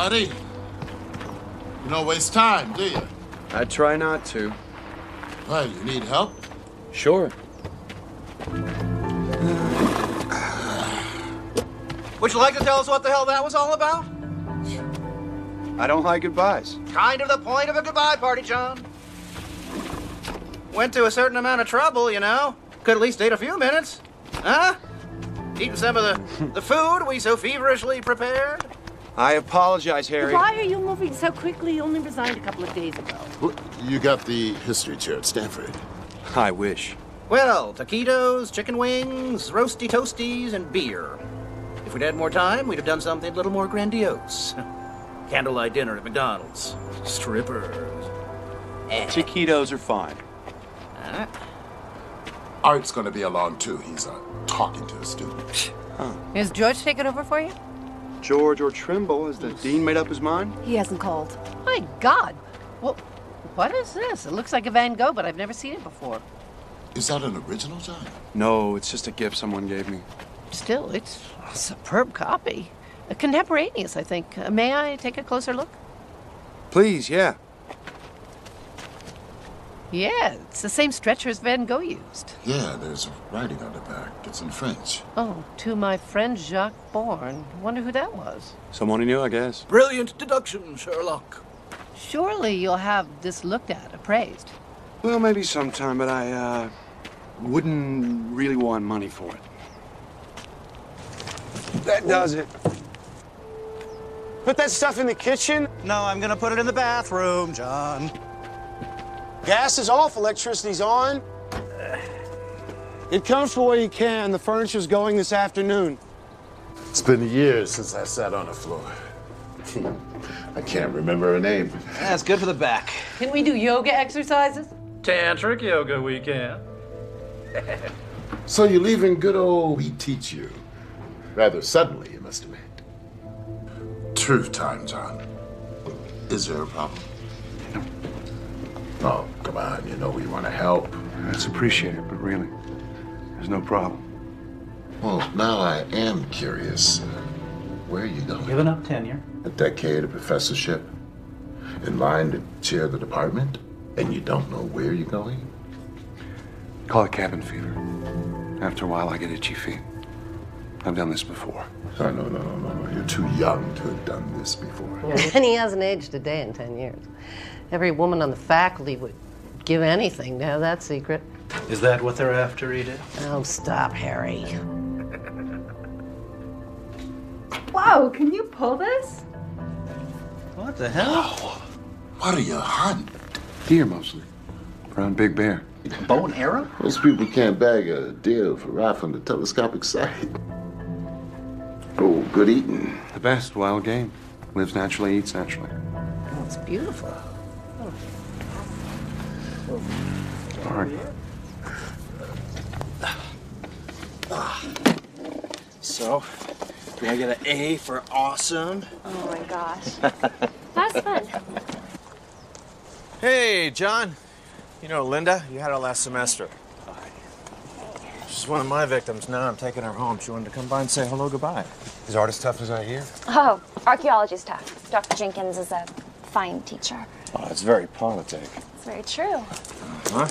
buddy. You don't waste time, do you? I try not to. Why, you need help? Sure. Would you like to tell us what the hell that was all about? I don't like goodbyes. Kind of the point of a goodbye party, John. Went to a certain amount of trouble, you know. Could at least take a few minutes. Huh? Eating some of the food we so feverishly prepared. I apologize, Harry. Why are you moving so quickly? You only resigned a couple of days ago. You got the history chair at Stanford. I wish. Well, taquitos, chicken wings, roasty toasties, and beer. If we'd had more time, we'd have done something a little more grandiose. Candlelight dinner at McDonald's. Strippers. Taquitos are fine. Art's gonna be along too. He's talking to a student. Is George taking over for you? George or Trimble, has the dean made up his mind? He hasn't called. My God. Well, what is this? It looks like a Van Gogh, but I've never seen it before. Is that an original, John? No, it's just a gift someone gave me. Still, it's a superb copy. Contemporaneous, I think. May I take a closer look? Please, yeah. Yeah, it's the same stretcher as Van Gogh used. Yeah, there's writing on the back. It's in French. Oh, to my friend Jacques Bourne. Wonder who that was. Someone he knew, I guess. Brilliant deduction, Sherlock. Surely you'll have this looked at, appraised. Well, maybe sometime, but I, wouldn't really want money for it. That does it. Put that stuff in the kitchen. No, I'm gonna put it in the bathroom, John. Gas is off, electricity's on. Get comfortable where you can. The furniture's going this afternoon. It's been years since I sat on the floor. I can't remember her name. That's good for the back. Can we do yoga exercises? Tantric yoga weekend. So you're leaving good old We Teach You. Rather suddenly, you must admit. Truth time, John. Is there a problem? Oh, come on, you know we want to help. That's appreciated, but really, there's no problem. Well, now I am curious. Where are you going? Giving up tenure. A decade of professorship? In line to chair the department? And you don't know where you're going? Call it cabin fever. After a while, I get itchy feet. I've done this before. Oh, no. You're too young to have done this before. And he hasn't aged a day in 10 years. Every woman on the faculty would give anything to have that secret. Is that what they're after, Edith? Oh, stop, Harry. Whoa, can you pull this? What the hell? What are you hunting? Deer, mostly. Around Big Bear. Bow and arrow? Most people can't bag a deer for rifling the telescopic sight. Oh, good eating. The best wild game. Lives naturally, eats naturally. Oh, it's beautiful. All right. So, do I get an A for awesome? Oh my gosh. That's fun. Hey, John. You know Linda? You had her last semester. She's one of my victims now. I'm taking her home. She wanted to come by and say hello, goodbye. Is art as tough as I hear? Oh, archaeology's tough. Dr. Jenkins is a fine teacher. Oh, it's very politic. It's very true. Huh?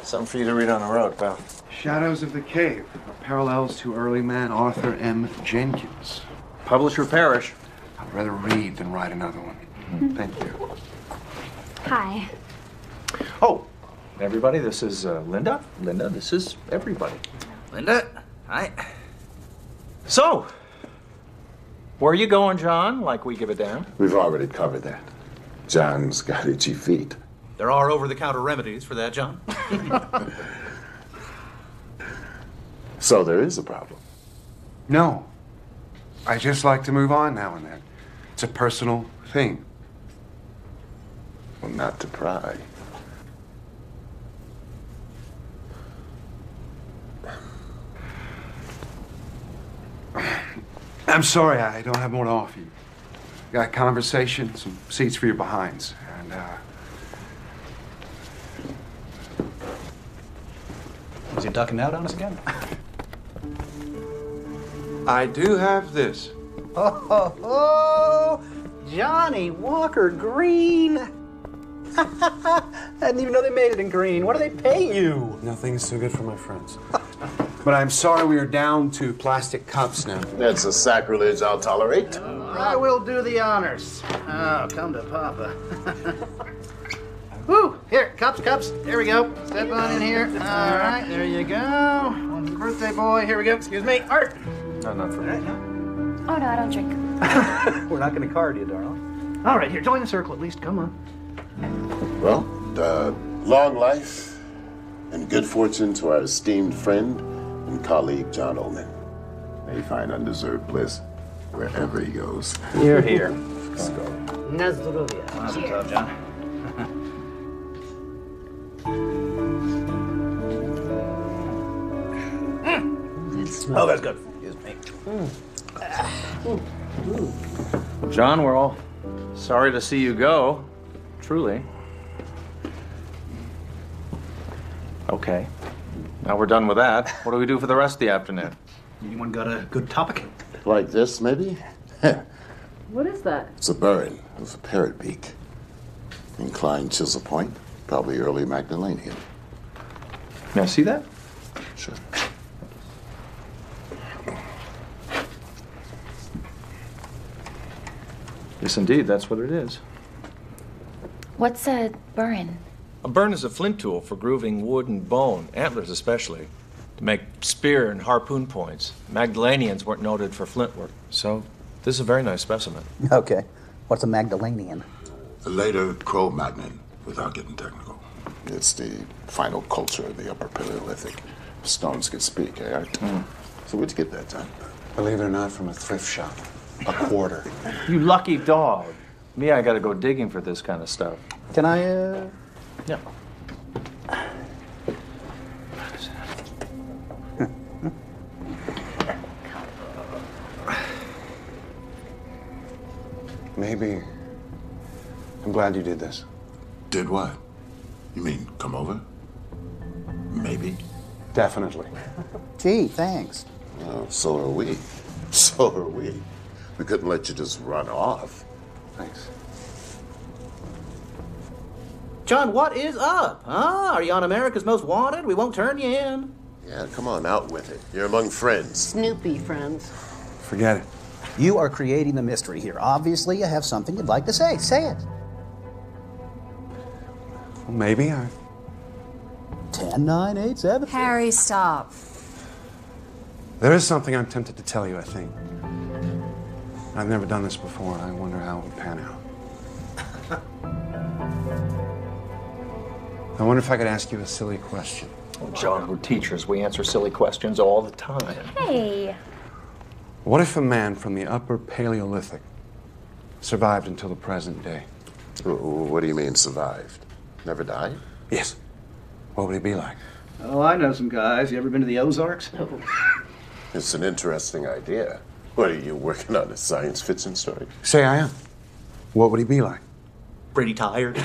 Something for you to read on the road, pal. Shadows of the Cave. Parallels to early man Arthur M. Jenkins. Publish or perish. I'd rather read than write another one. Thank you. Hi. Oh, everybody, this is Linda. Linda, this is everybody. Linda, hi. So, where are you going, John? Like we give a damn? We've already covered that. John's got itchy feet. There are over-the-counter remedies for that, John. So there is a problem. No. I just like to move on now and then. It's a personal thing. Well, not to pry. I'm sorry, I don't have more to offer you. Got conversation, some seats for your behinds, and, Is he ducking out on us again? I do have this. Oh, Johnny Walker Green. I didn't even know they made it in green. What do they pay you? Nothing is too good for my friends. But I'm sorry we are down to plastic cups now. That's a sacrilege I'll tolerate. I will do the honors. Oh, come to Papa. Woo! Here, cups. There we go. Step on in here. All right, there you go. One for the birthday boy. Here we go. Excuse me. Art. No, not for me. Oh, no, I don't drink. We're not going to card you, darling. All right, here, join the circle at least. Come on. Well, long life and good fortune to our esteemed friend and colleague, John Ullman. May he find undeserved bliss wherever he goes. You're here. Let's go. Na zdrowie. Mazel tov, John. Oh, that's good. Excuse me. John, we're all sorry to see you go. Truly. Okay. Now we're done with that. What do we do for the rest of the afternoon? Anyone got a good topic? Like this, maybe? What is that? It's a burin. It's a parrot beak. Inclined chisel point. Probably early Magdalenian. May I see that? Sure. Yes, indeed. That's what it is. What's a burin? A burn is a flint tool for grooving wood and bone, antlers especially, to make spear and harpoon points. Magdalenians weren't noted for flint work, so this is a very nice specimen. Okay. What's a Magdalenian? A later Cro-Magnon, without getting technical. It's the final culture of the Upper Paleolithic. Stones could speak, eh? So where'd you get that, John? Believe it or not, from a thrift shop. A quarter. You lucky dog. Me, I gotta go digging for this kind of stuff. Can I, Yeah. Maybe. I'm glad you did this. Did what? You mean come over? Maybe. Definitely. Gee, thanks. Well, so are we. So are we. We couldn't let you just run off. Thanks. John, what is up? Huh? Are you on America's Most Wanted? We won't turn you in. Yeah, come on, out with it. You're among friends. Snoopy friends. Forget it. You are creating the mystery here. Obviously, you have something you'd like to say. Say it. Well, maybe I... 10, 9, 8, 7. Harry, stop. There is something I'm tempted to tell you, I think. I've never done this before, and I wonder how it would pan out. I wonder if I could ask you a silly question. Oh, John, we're teachers. We answer silly questions all the time. Hey. What if a man from the Upper Paleolithic survived until the present day? What do you mean, survived? Never died? Yes. What would he be like? Oh, I know some guys. You ever been to the Ozarks? It's an interesting idea. What, are you working on a science fiction story? Say I am. What would he be like? Pretty tired.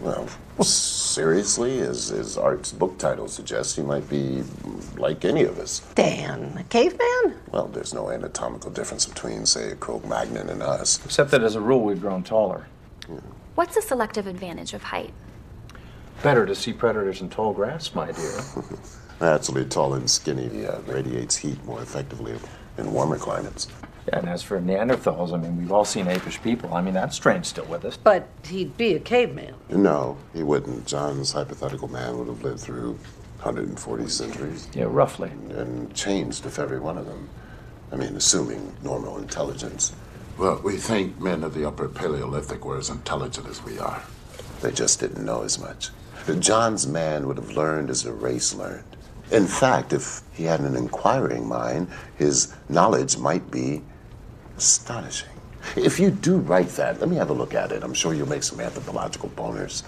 Well, seriously, as Art's book title suggests, he might be like any of us. Dan, a caveman? Well, there's no anatomical difference between, say, a Cro-Magnon and us. Except that as a rule, we've grown taller. What's the selective advantage of height? Better to see predators in tall grass, my dear. Naturally, tall and skinny radiates heat more effectively in warmer climates. Yeah, and as for Neanderthals, I mean, we've all seen apish people. I mean, that strain's still with us. But he'd be a caveman. No, he wouldn't. John's hypothetical man would have lived through 140 centuries. Yeah, roughly. And changed if every one of them. I mean, assuming normal intelligence. Well, we think men of the Upper Paleolithic were as intelligent as we are. They just didn't know as much. John's man would have learned as the race learned. In fact, if he had an inquiring mind, his knowledge might be astonishing. If you do write that, let me have a look at it. I'm sure you'll make some anthropological boners.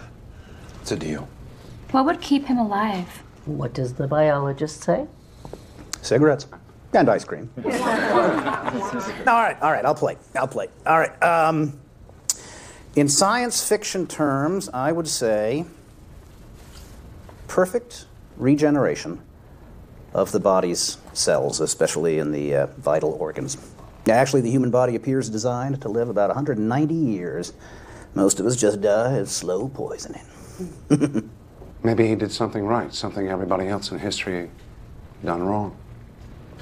It's a deal. What would keep him alive? What does the biologist say? Cigarettes. And ice cream. All right, I'll play. All right, in science fiction terms, I would say perfect regeneration of the body's cells, especially in the vital organs. Actually, the human body appears designed to live about 190 years. Most of us just die of slow poisoning. Maybe he did something right, something everybody else in history done wrong.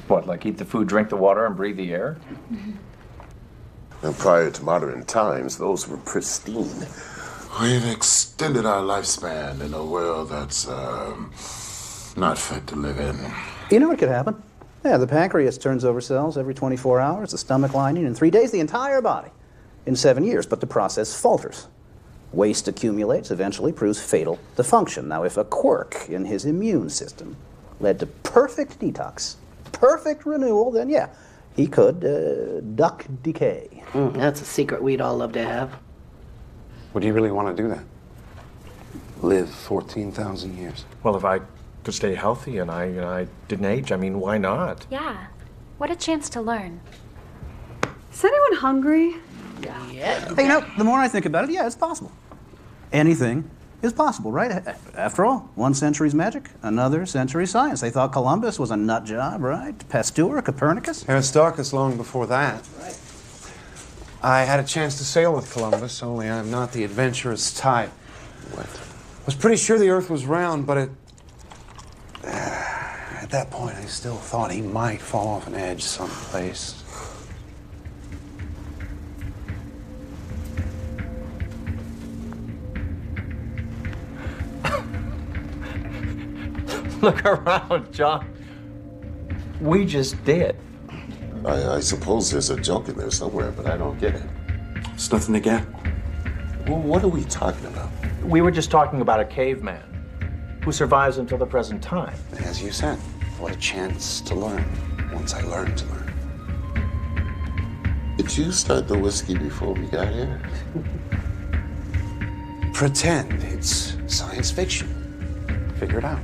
What, like eat the food, drink the water, and breathe the air? And prior to modern times, those were pristine. We've extended our lifespan in a world that's not fit to live in. You know what could happen? Yeah, the pancreas turns over cells every 24 hours, the stomach lining in 3 days, the entire body in 7 years, but the process falters. Waste accumulates, eventually proves fatal to function. Now, if a quirk in his immune system led to perfect detox, perfect renewal, then yeah, he could duck decay. That's a secret we'd all love to have. Would you really want to do that? Live 14,000 years? Well, if I could stay healthy and I didn't age, I mean, why not? Yeah. What a chance to learn. Is anyone hungry? Yeah. Hey, you know, the more I think about it, yeah, it's possible. Anything is possible, right? After all, one century's magic, another century's science. They thought Columbus was a nut job, right? Pasteur, Copernicus. Aristarchus long before that. Right. I had a chance to sail with Columbus, only I'm not the adventurous type. What? I was pretty sure the Earth was round, but at that point I still thought he might fall off an edge someplace. Look around, John. We just did. I suppose there's a joke in there somewhere, but I don't get it. It's nothing to get. Well, what are we talking about? We were just talking about a caveman who survives until the present time. As you said, what a chance to learn once I learned to learn. Did you start the whiskey before we got here? Pretend it's science fiction. Figure it out.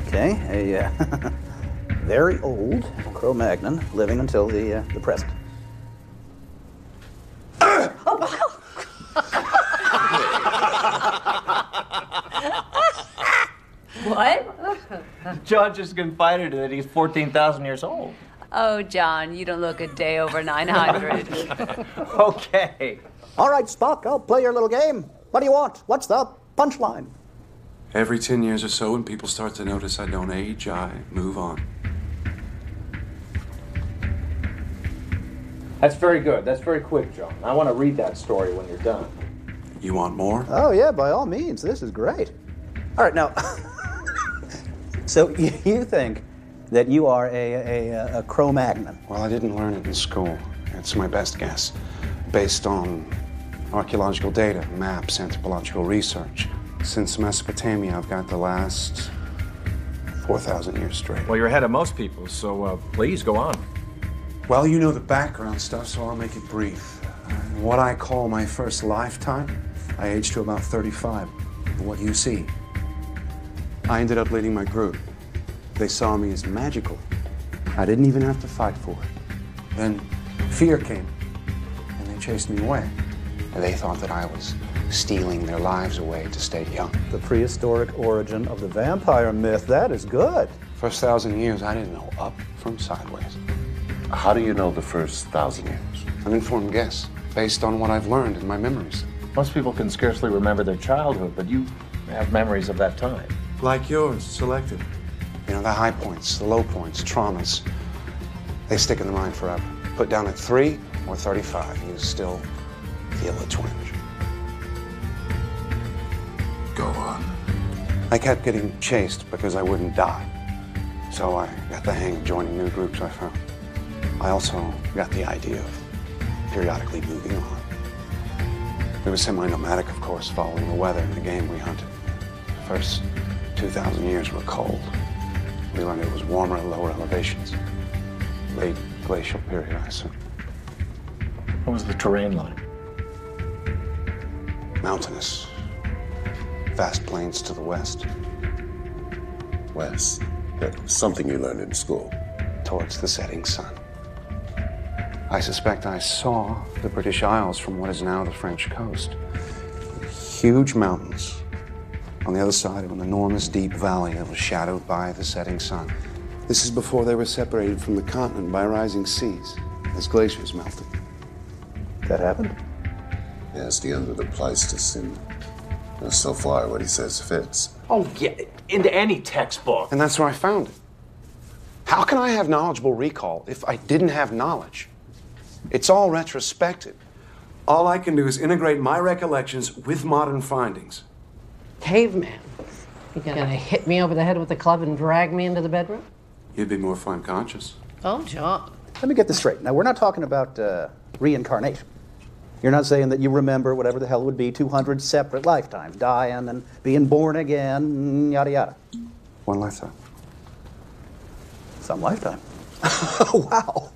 Okay, a very old Cro-Magnon living until the present. What? John just confided that he's 14,000 years old. Oh, John, you don't look a day over 900. Okay. All right, Spock, I'll play your little game. What do you want? What's the punchline? Every 10 years or so, when people start to notice I don't age, I move on. That's very good. That's very quick, John. I want to read that story when you're done. You want more? Oh, yeah, by all means. This is great. All right, now, so you think that you are a Cro-Magnon? Well, I didn't learn it in school. It's my best guess, based on archaeological data, maps, anthropological research. Since Mesopotamia, I've got the last 4,000 years straight. Well, you're ahead of most people, so please go on. Well, you know the background stuff, so I'll make it brief. What I call my first lifetime, I aged to about 35. What you see, I ended up leading my group. They saw me as magical. I didn't even have to fight for it. Then fear came, and they chased me away. And they thought that I was stealing their lives away to stay young. The prehistoric origin of the vampire myth, that is good. First 1,000 years, I didn't know up from sideways. How do you know the first 1,000 years? An informed guess, based on what I've learned in my memories. Most people can scarcely remember their childhood, but you have memories of that time. Like yours, selective. You know, the high points, the low points, traumas, they stick in the mind forever. Put down at 3 or 35, you still feel a twinge. Go on. I kept getting chased because I wouldn't die. So I got the hang of joining new groups I found. I also got the idea of periodically moving on. We were semi-nomadic, of course, following the weather and the game we hunted. The first 2,000 years were cold. We learned it was warmer at lower elevations. Late glacial period, I assume. What was the terrain like? Mountainous. Vast plains to the west. West. That's something you learned in school. Towards the setting sun. I suspect I saw the British Isles from what is now the French coast. Huge mountains on the other side of an enormous deep valley that was shadowed by the setting sun. This is before they were separated from the continent by rising seas, as glaciers melted. That happened? Yeah, it's the end of the Pleistocene. And so far, what he says fits. Oh, yeah, into any textbook. And that's where I found it. How can I have knowledgeable recall if I didn't have knowledge? It's all retrospective. All I can do is integrate my recollections with modern findings. Caveman. You gonna hit me over the head with a club and drag me into the bedroom? You'd be more fun conscious. Oh, John. Let me get this straight. Now, we're not talking about reincarnation. You're not saying that you remember whatever the hell it would be 200 separate lifetimes, dying and being born again, yada yada. One lifetime. Some lifetime. Wow.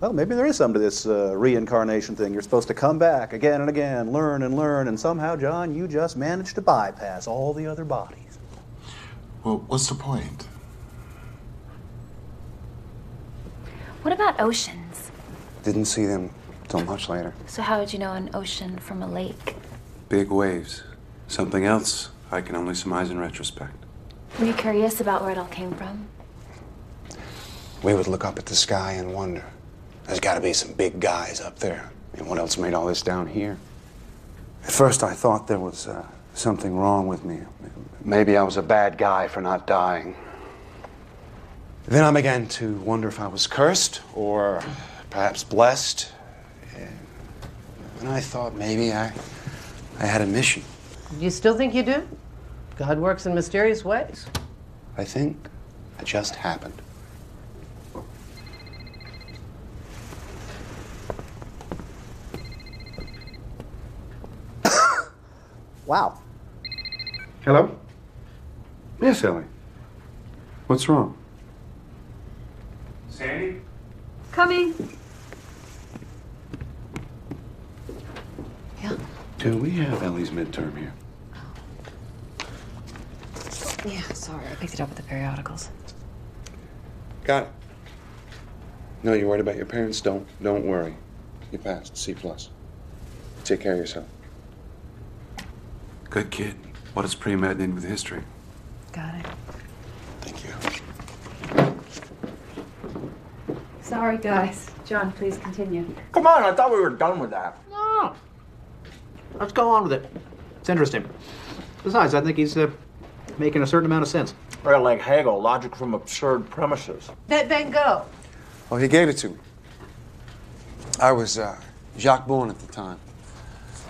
Well, maybe there is something to this reincarnation thing. You're supposed to come back again and again, learn, and somehow, John, you just managed to bypass all the other bodies. Well, what's the point? What about oceans? Didn't see them till much later. So how would you know an ocean from a lake? Big waves. Something else I can only surmise in retrospect. Were you curious about where it all came from? We would look up at the sky and wonder. There's got to be some big guys up there. And what else made all this down here? At first I thought there was something wrong with me. Maybe I was a bad guy for not dying. Then I began to wonder if I was cursed or perhaps blessed. And I thought maybe I had a mission. Do you still think you do? God works in mysterious ways. I think it just happened. Wow. Hello? Yes, Ellie. What's wrong? Sandy? Coming. Yeah. Do we have Ellie's midterm here? Yeah, sorry. I picked it up with the periodicals. Got it. No, you're worried about your parents? Don't worry. You passed. C+. Take care of yourself. Good kid. What does pre-med need with history? Got it. Thank you. Sorry, guys. John, please continue. Come on, I thought we were done with that. No. Let's go on with it. It's interesting. Besides, I think he's making a certain amount of sense. Well, like Hegel, logic from absurd premises. Then go. Oh, he gave it to me. I was Jacques Bourne at the time.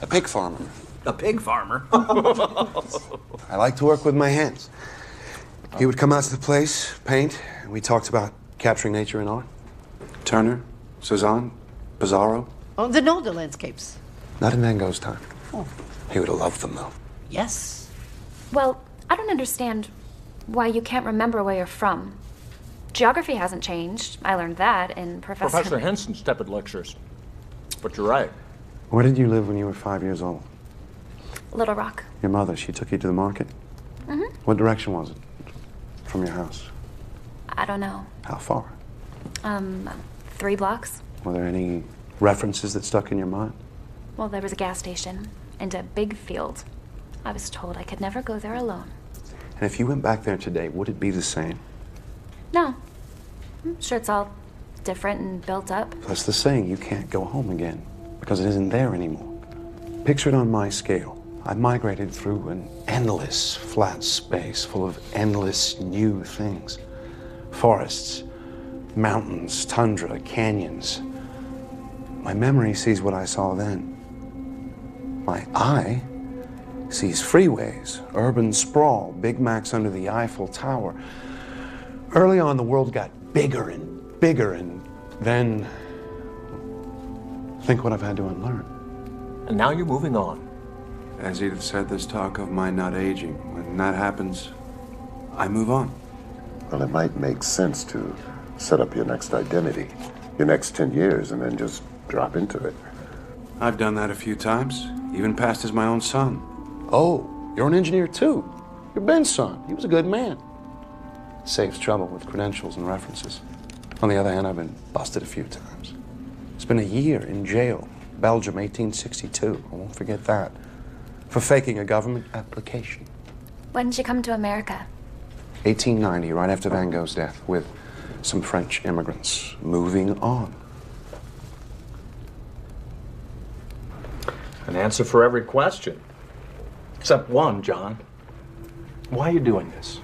A pig farmer. A pig farmer? I like to work with my hands. He would come out to the place, paint, and we talked about capturing nature in art. Turner, Cezanne, Pizarro. Oh, the landscapes. Not in Van Gogh's time. Oh. He would have loved them, though. Yes. Well, I don't understand why you can't remember where you're from. Geography hasn't changed. I learned that in Professor Henson's tepid lectures. But you're right. Where did you live when you were 5 years old? Little Rock. Your mother, she took you to the market? Mm-hmm. What direction was it from your house? I don't know. How far? 3 blocks. Were there any references that stuck in your mind? Well, there was a gas station and a big field. I was told I could never go there alone. And if you went back there today, would it be the same? No. I'm sure it's all different and built up. That's the saying, you can't go home again because it isn't there anymore. Picture it on my scale. I migrated through an endless flat space full of endless new things. Forests, mountains, tundra, canyons. My memory sees what I saw then. My eye sees freeways, urban sprawl, Big Macs under the Eiffel Tower. Early on, the world got bigger and bigger, and then think what I've had to unlearn. And now you're moving on. As Edith said, there's talk of my not aging. When that happens, I move on. Well, it might make sense to set up your next identity, your next 10 years, and then just drop into it. I've done that a few times, even passed as my own son. Oh, you're an engineer too. You're Ben's son. He was a good man. Saves trouble with credentials and references. On the other hand, I've been busted a few times. Spent a year in jail, Belgium, 1862. I won't forget that. For faking a government application. When did you come to America? 1890, right after Van Gogh's death, with some French immigrants. Moving on. An answer for every question. Except one, John. Why are you doing this?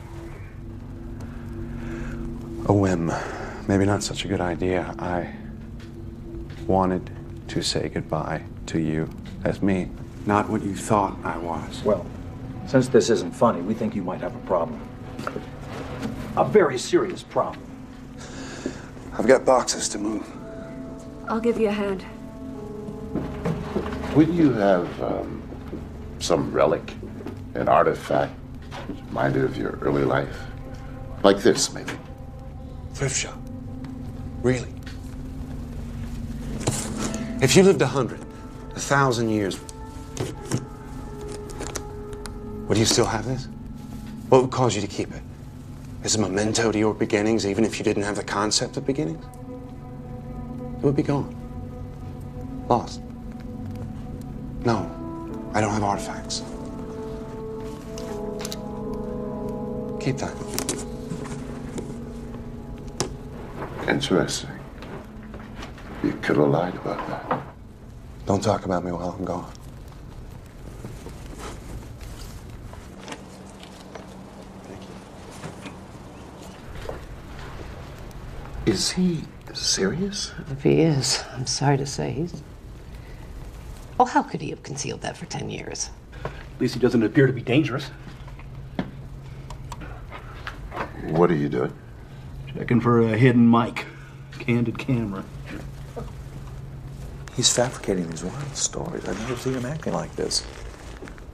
A whim. Maybe not such a good idea. I wanted to say goodbye to you as me, not what you thought I was. Well, since this isn't funny, we think you might have a problem. A very serious problem. I've got boxes to move. I'll give you a hand. Would you have some relic, an artifact, reminded of your early life? Like this, maybe? Thrift shop. Really? If you lived 100, 1,000 years, would you still have this? What would cause you to keep it? As a memento to your beginnings, even if you didn't have the concept of beginnings? It would be gone. Lost. No, I don't have artifacts. Keep that. Interesting. You could have lied about that. Don't talk about me while I'm gone. Is he serious? If he is, I'm sorry to say he's... Oh, how could he have concealed that for 10 years? At least he doesn't appear to be dangerous. What are you doing? Checking for a hidden mic. Candid camera. He's fabricating these wild stories. I've never seen him acting like this.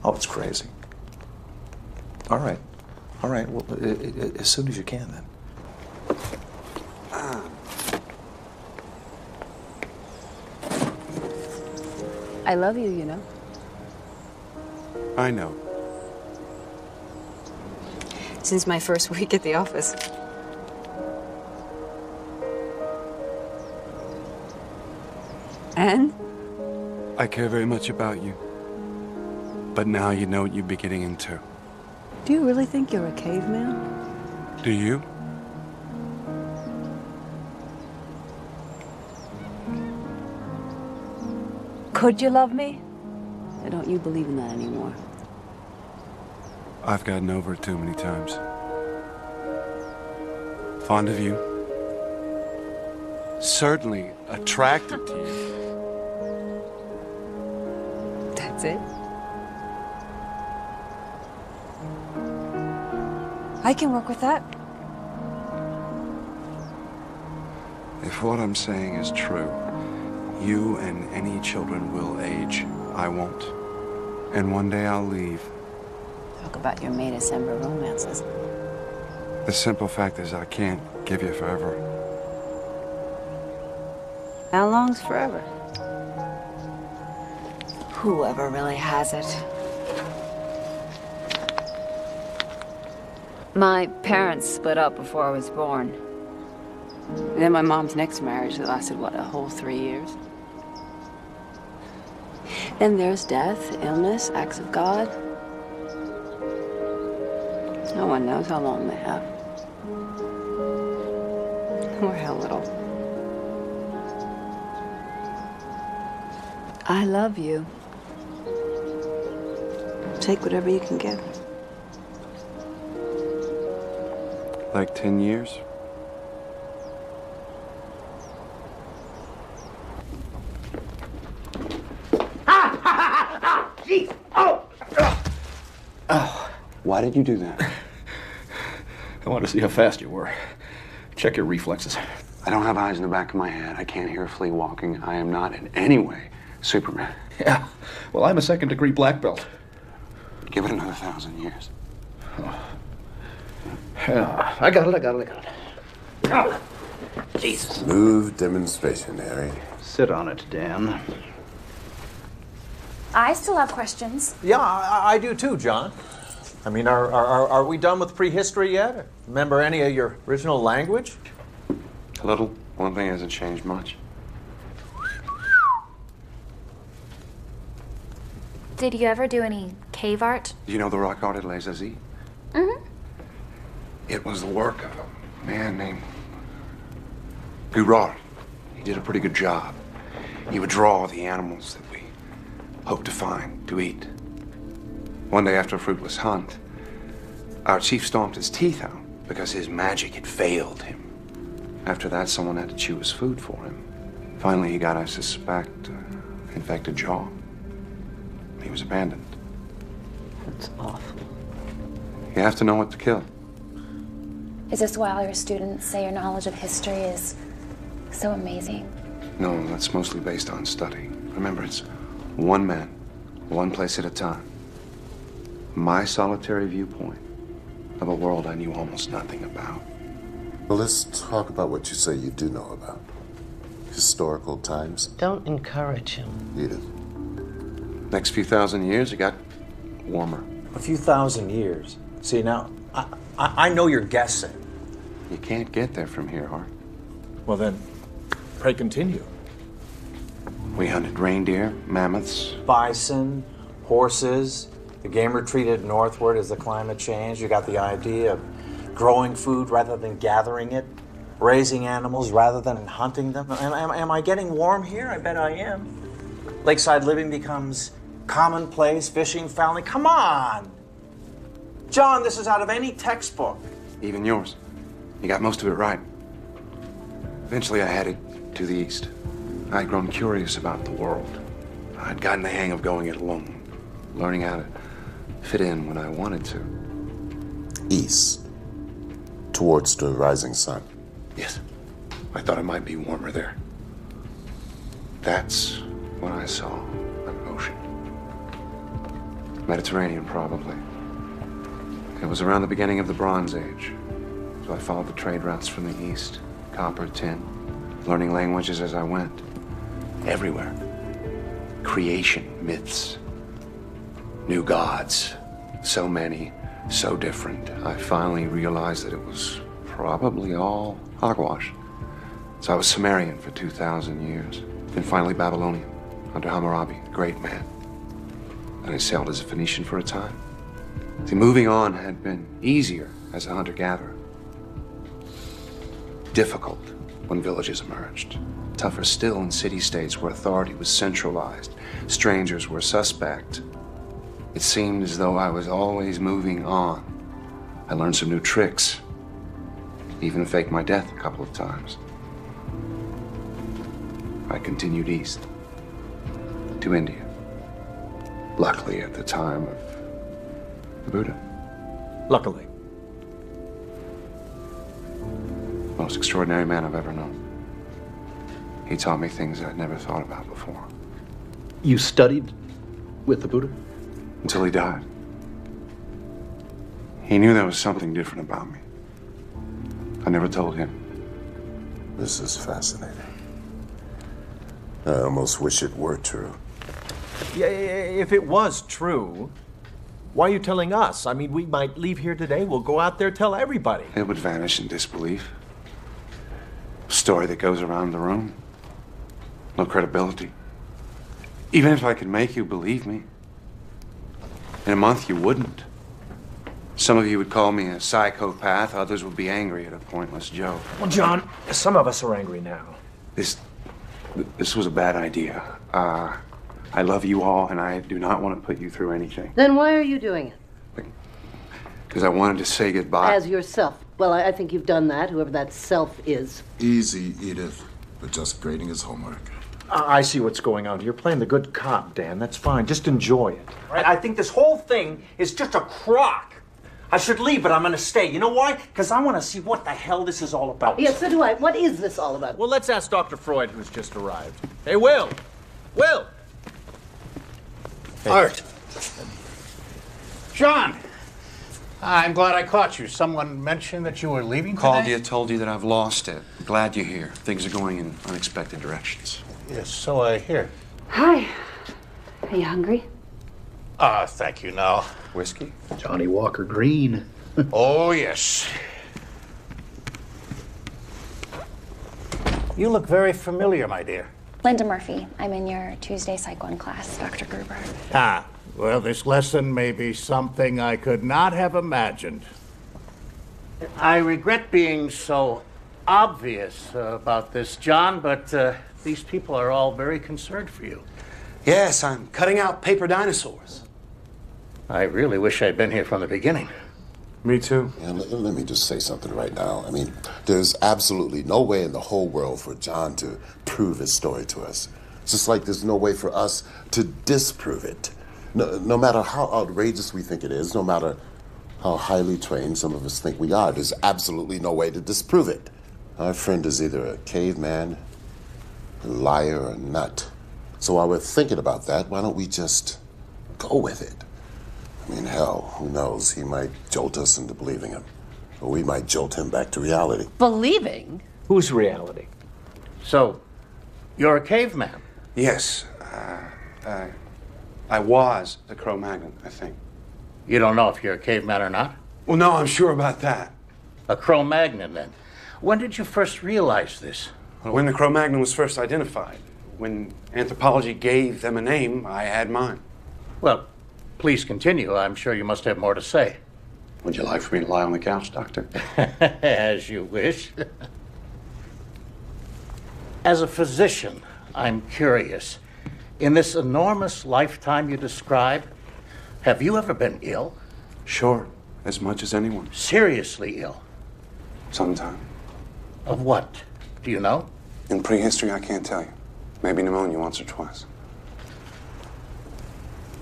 Oh, it's crazy. All right. All right. Well, as soon as you can, then. I love you, you know. I know. Since my first week at the office. And? I care very much about you. But now you know what you'd be getting into. Do you really think you're a caveman? Do you? Could you love me? Or don't you believe in that anymore? I've gotten over it too many times. Fond of you. Certainly attracted to you. That's it? I can work with that. If what I'm saying is true, you and any children will age. I won't. And one day I'll leave. Talk about your May December romances. The simple fact is I can't give you forever. How long's forever? Whoever really has it. My parents split up before I was born. And then my mom's next marriage that lasted, what, a whole 3 years? Then there's death, illness, acts of God. No one knows how long they have. Or how little. I love you. Take whatever you can get. Like 10 years? Jeez! Oh! Oh! Why did you do that? I wanted to see how fast you were. Check your reflexes. I don't have eyes in the back of my head. I can't hear a flea walking. I am not in any way Superman. Yeah. Well, I'm a second-degree black belt. Give it another 1,000 years. Oh. Yeah, I got it. Oh. Jesus. Smooth demonstration, Harry. Sit on it, Dan. I still have questions. Yeah, I do too, John. I mean, are we done with prehistory yet? Remember any of your original language? A little. One thing hasn't changed much. Did you ever do any cave art? Do you know the rock art at Les Aziz? Mm-hmm. It was the work of a man named Gurard. He did a pretty good job. He would draw the animals that we hoped to find, to eat. One day after a fruitless hunt, our chief stomped his teeth out because his magic had failed him. After that, someone had to chew his food for him. Finally, he got, I suspect, infected jaw. He was abandoned. That's awful. You have to know what to kill. Is this why all your students say your knowledge of history is so amazing? No, that's mostly based on study. Remember, it's one man, one place at a time. My solitary viewpoint of a world I knew almost nothing about. Well, let's talk about what you say you do know about. Historical times. Don't encourage him. Edith. Next few thousand years, it got warmer. A few thousand years. See, now, I know you're guessing. You can't get there from here, Hart. Well then, pray continue. We hunted reindeer, mammoths. Bison, horses. The game retreated northward as the climate changed. You got the idea of growing food rather than gathering it, raising animals rather than hunting them. Am I getting warm here? I bet I am. Lakeside living becomes commonplace, fishing, fouling. Come on! John, this is out of any textbook. Even yours. You got most of it right. Eventually, I headed to the east. I'd grown curious about the world. I'd gotten the hang of going it alone, learning how to fit in when I wanted to. East. Towards the rising sun. Yes. I thought it might be warmer there. That's when I saw an ocean. Mediterranean, probably. It was around the beginning of the Bronze Age. So I followed the trade routes from the east. Copper, tin, learning languages as I went. Everywhere. Creation, myths, new gods. So many, so different. I finally realized that it was probably all hogwash. So I was Sumerian for 2,000 years. Then finally Babylonian, under Hammurabi, a great man. Then I sailed as a Phoenician for a time. See, moving on had been easier as a hunter-gatherer. Difficult when villages emerged. Tougher still in city-states where authority was centralized. Strangers were suspect. It seemed as though I was always moving on. I learned some new tricks. Even faked my death a couple of times. I continued east to India. Luckily, at the time of the Buddha. Luckily. Most extraordinary man I've ever known. He taught me things I'd never thought about before. You studied with the Buddha? Until he died. He knew there was something different about me. I never told him. This is fascinating. I almost wish it were true. Yeah, if it was true, why are you telling us? I mean, we might leave here today, we'll go out there, tell everybody. It would vanish in disbelief. A story that goes around the room. No credibility. Even if I could make you believe me, in a month you wouldn't. Some of you would call me a psychopath, others would be angry at a pointless joke. Well, John, some of us are angry now. This was a bad idea. I love you all, and I do not want to put you through anything. Then why are you doing it? Because I wanted to say goodbye. As yourself. Well, I think you've done that, whoever that self is. Easy, Edith. We're just grading his homework. I see what's going on. You're playing the good cop, Dan. That's fine. Just enjoy it. Right? I think this whole thing is just a crock. I should leave, but I'm going to stay. You know why? Because I want to see what the hell this is all about. Yes, so do I. What is this all about? Well, let's ask Dr. Freud, who's just arrived. Hey, Will! Will! Hey. Art. John! I'm glad I caught you. Someone mentioned that you were leaving Called today? you, told you that I've lost it. Glad you're here. Things are going in unexpected directions. Yes, so I hear. Hi. Are you hungry? Thank you, no. Whiskey? Johnny Walker Green. Oh, yes. You look very familiar, my dear. Linda Murphy. I'm in your Tuesday Psych 1 class, Dr. Gruber. Ah, well, this lesson may be something I could not have imagined. I regret being so obvious about this, John, but these people are all very concerned for you. Yes, I'm cutting out paper dinosaurs. I really wish I'd been here from the beginning. Me too. Yeah, let me just say something right now. I mean, there's absolutely no way in the whole world for John to prove his story to us. Just like there's no way for us to disprove it. No matter how outrageous we think it is, no matter how highly trained some of us think we are, there's absolutely no way to disprove it. Our friend is either a caveman, a liar, or a nut. So while we're thinking about that, why don't we just go with it? I mean, hell, who knows? He might jolt us into believing him. Or we might jolt him back to reality. Believing? Whose reality? So, you're a caveman? Yes. I was a Cro-Magnon, I think. You don't know if you're a caveman or not? Well, no, I'm sure about that. A Cro-Magnon, then. When did you first realize this? Well, when the Cro-Magnon was first identified. When anthropology gave them a name, I had mine. Well, please continue. I'm sure you must have more to say. Would you like for me to lie on the couch, Doctor? As you wish. As a physician, I'm curious. In this enormous lifetime you describe, have you ever been ill? Sure, as much as anyone. Seriously ill? Sometime. Of what? Do you know? In prehistory, I can't tell you. Maybe pneumonia once or twice.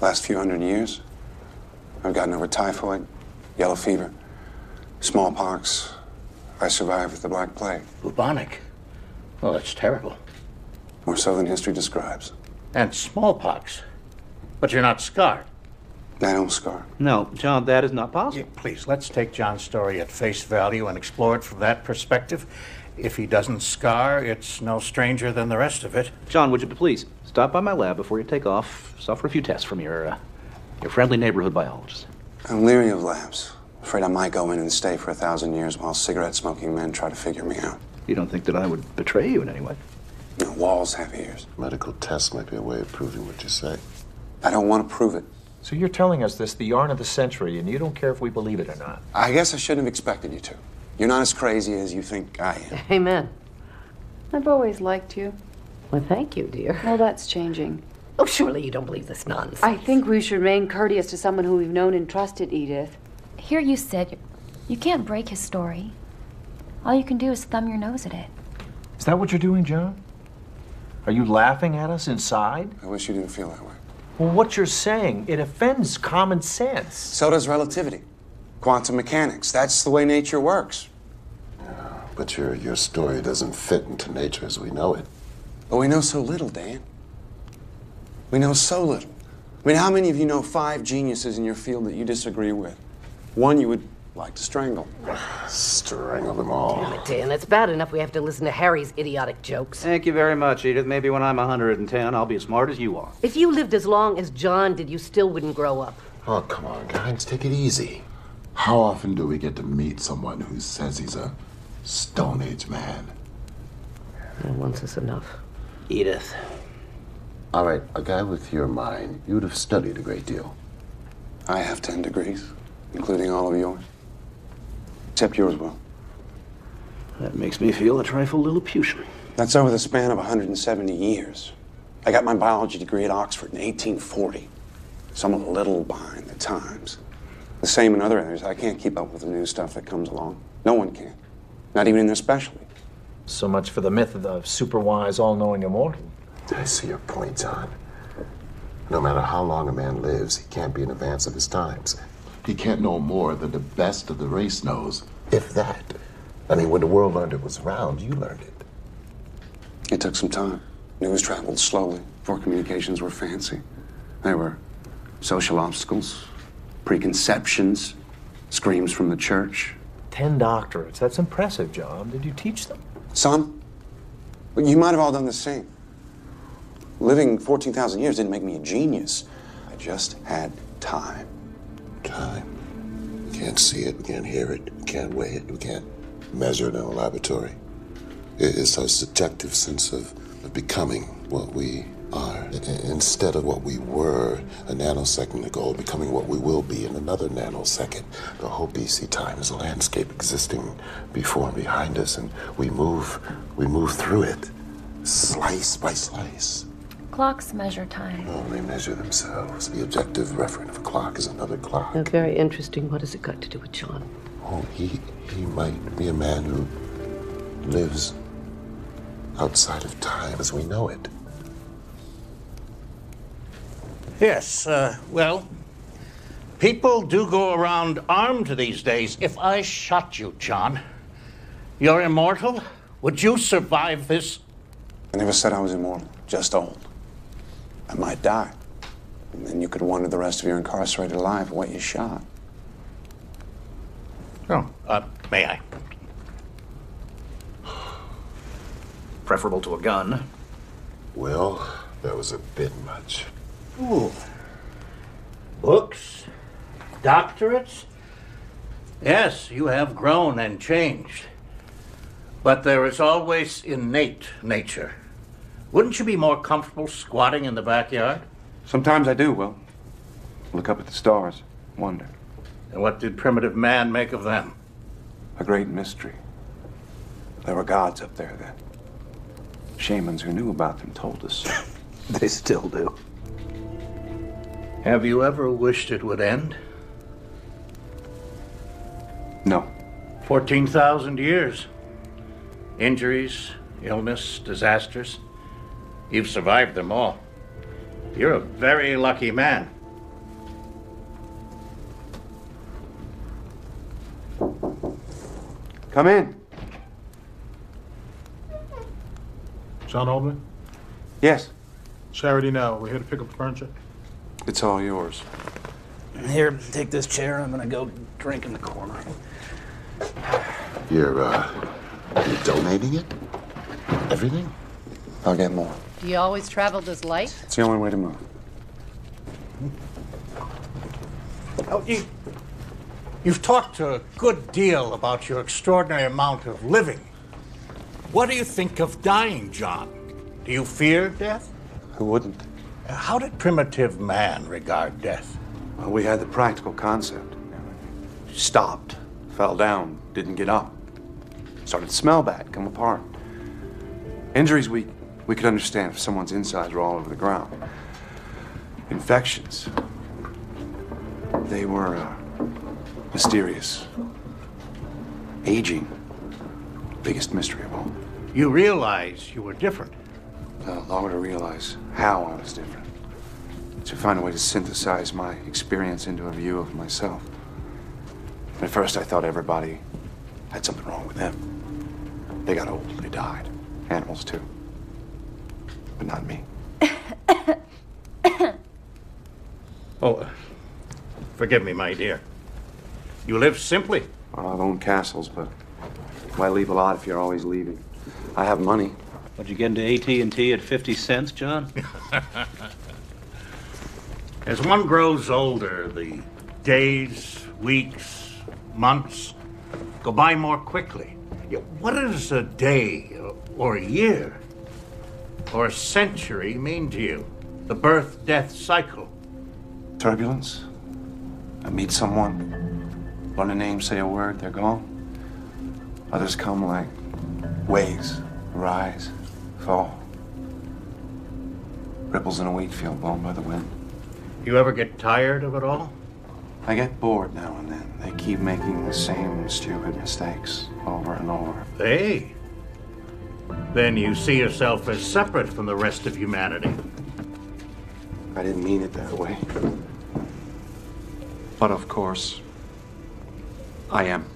Last few hundred years, I've gotten over typhoid, yellow fever, smallpox. I survived the Black Plague. Bubonic? Well, that's terrible. More so than history describes. And smallpox? But you're not scarred. I don't scar. No, John, that is not possible. Yeah, please, let's take John's story at face value and explore it from that perspective. If he doesn't scar, it's no stranger than the rest of it. John, would you please stop by my lab before you take off? Suffer a few tests from your friendly neighborhood biologist. I'm leery of labs. Afraid I might go in and stay for 1,000 years while cigarette-smoking men try to figure me out. You don't think that I would betray you in any way? You know, walls have ears. Medical tests might be a way of proving what you say. I don't want to prove it. So you're telling us this, the yarn of the century, and you don't care if we believe it or not? I guess I shouldn't have expected you to. You're not as crazy as you think I am. Amen. I've always liked you. Well, thank you, dear. Well, that's changing. Oh, surely you don't believe this nonsense. I think we should remain courteous to someone who we've known and trusted, Edith. Here you sit. You can't break his story. All you can do is thumb your nose at it. Is that what you're doing, John? Are you laughing at us inside? I wish you didn't feel that way. Well, what you're saying, it offends common sense. So does relativity. Quantum mechanics. That's the way nature works. But your story doesn't fit into nature as we know it. But we know so little, Dan. We know so little. I mean, how many of you know 5 geniuses in your field that you disagree with? One you would like to strangle. Strangle them all. Damn it, Dan. It's bad enough we have to listen to Harry's idiotic jokes. Thank you very much, Edith. Maybe when I'm 110, I'll be as smart as you are. If you lived as long as John did, you still wouldn't grow up. Oh, come on, guys. Take it easy. How often do we get to meet someone who says he's a Stone Age man? Once is enough. Edith. All right, a guy with your mind, you'd have studied a great deal. I have 10 degrees, including all of yours. Except yours, Will. That makes me feel a trifle Lilliputian. That's over the span of 170 years. I got my biology degree at Oxford in 1840. So I'm a little behind the times. The same in other areas. I can't keep up with the new stuff that comes along. No one can. Not even in their specialty. So much for the myth of the super-wise, all-knowing immortal. I see your point, John. No matter how long a man lives, he can't be in advance of his times. He can't know more than the best of the race knows, if that. I mean, when the world learned it was round, you learned it. It took some time. News traveled slowly before communications were fancy. There were social obstacles, preconceptions, screams from the church. 10 doctorates. That's impressive, John. Did you teach them? Some. But you might have all done the same. Living 14,000 years didn't make me a genius. I just had time. Time. We can't see it, we can't hear it, we can't weigh it, we can't measure it in a laboratory. It's our subjective sense of becoming what we are. Instead of what we were a nanosecond ago, becoming what we will be in another nanosecond. The whole BC time is a landscape existing before and behind us, and we move through it, slice by slice. Clocks measure time. Oh, they measure themselves. The objective referent of a clock is another clock. That's very interesting. What has it got to do with John? Oh, he might be a man who lives outside of time as we know it. Yes, well, people do go around armed these days. If I shot you, John, you're immortal? Would you survive this? I never said I was immortal, just old. I might die. And then you could wonder the rest of your incarcerated life what you shot. Oh, may I? Preferable to a gun. Well, that was a bit much. Ooh. Books? Doctorates? Yes, you have grown and changed. But there is always innate nature. Wouldn't you be more comfortable squatting in the backyard? Sometimes I do, Will. Look up at the stars, wonder. And what did primitive man make of them? A great mystery. There were gods up there then. Shamans who knew about them told us. They still do. Have you ever wished it would end? No. 14,000 years. Injuries, illness, disasters. You've survived them all. You're a very lucky man. Come in. John Oldman? Yes. Charity now. We're here to pick up the furniture. It's all yours. Here, take this chair. I'm gonna go drink in the corner. You're donating it? Everything? I'll get more. Do you always travel this light? It's the only way to move. Oh, you've talked a good deal about your extraordinary amount of living. What do you think of dying, John? Do you fear death? Who wouldn't? How did primitive man regard death? Well, we had the practical concept. Stopped, fell down, didn't get up. Started to smell bad, come apart. Injuries we could understand if someone's insides were all over the ground. Infections, they were mysterious. Aging, biggest mystery of all. You realize you were different. Longer to realize how I was different. To find a way to synthesize my experience into a view of myself. At first I thought everybody had something wrong with them. They got old, they died. Animals too. But not me. Oh, forgive me, my dear. You live simply. Well, I've owned castles, but why leave a lot if you're always leaving? I have money. What'd you get into AT&T at 50 cents, John? As one grows older, the days, weeks, months go by more quickly. What does a day or a year or a century mean to you? The birth-death cycle. Turbulence. I meet someone, learn a name, say a word, they're gone. Others come like waves, rise, fall. Ripples in a wheat field blown by the wind. You ever get tired of it all? I get bored now and then. They keep making the same stupid mistakes over and over. Hey. Then you see yourself as separate from the rest of humanity. I didn't mean it that way. But of course, I am.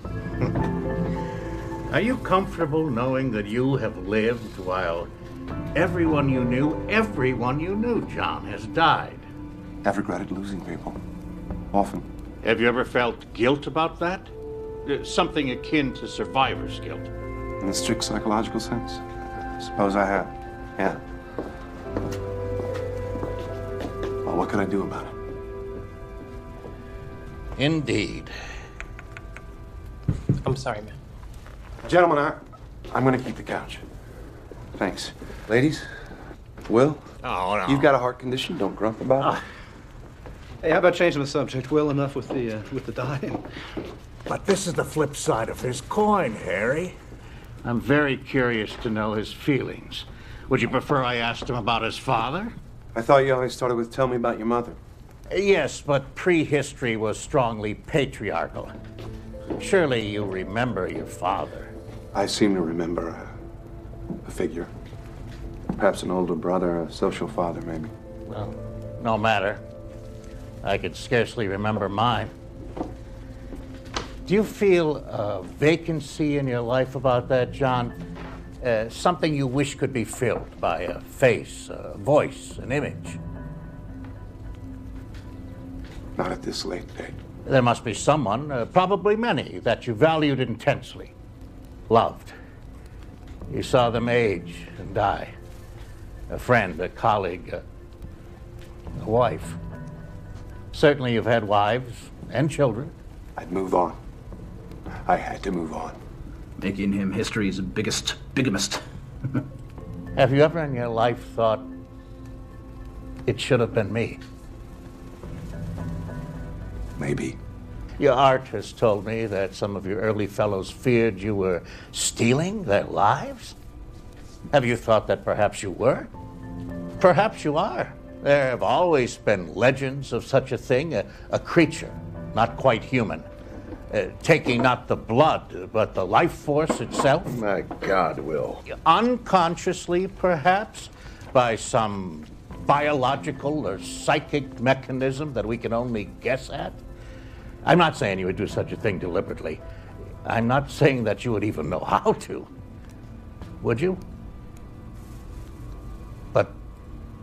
Are you comfortable knowing that you have lived while everyone you knew, John, has died? I've regretted losing people. Often. Have you ever felt guilt about that? Something akin to survivor's guilt. In the strict psychological sense? Suppose I have. Yeah. Well, what can I do about it? Indeed. I'm sorry, man. Gentlemen, I'm going to keep the couch. Thanks. Ladies, Will? Oh, no. You've got a heart condition. Don't grump about it. Hey, how about changing the subject? Well, enough with the dying. But this is the flip side of his coin, Harry. I'm very curious to know his feelings. Would you prefer I asked him about his father? I thought you always started with tell me about your mother. Yes, but prehistory was strongly patriarchal. Surely you remember your father. I seem to remember a figure. Perhaps an older brother, a social father, maybe. Well, no matter. I could scarcely remember mine. Do you feel a vacancy in your life about that, John? Something you wish could be filled by a face, a voice, an image? Not at this late date. There must be someone, probably many, that you valued intensely, loved. You saw them age and die. A friend, a colleague, a wife. Certainly you've had wives and children. I'd move on. I had to move on. Making him history's biggest bigamist. Have you ever in your life thought, it should have been me? Maybe. Your art has told me that some of your early fellows feared you were stealing their lives. Have you thought that perhaps you were? Perhaps you are. There have always been legends of such a thing, a creature, not quite human, taking not the blood, but the life force itself. My God, Will. Unconsciously, perhaps, by some biological or psychic mechanism that we can only guess at. I'm not saying you would do such a thing deliberately. I'm not saying that you would even know how to. Would you? But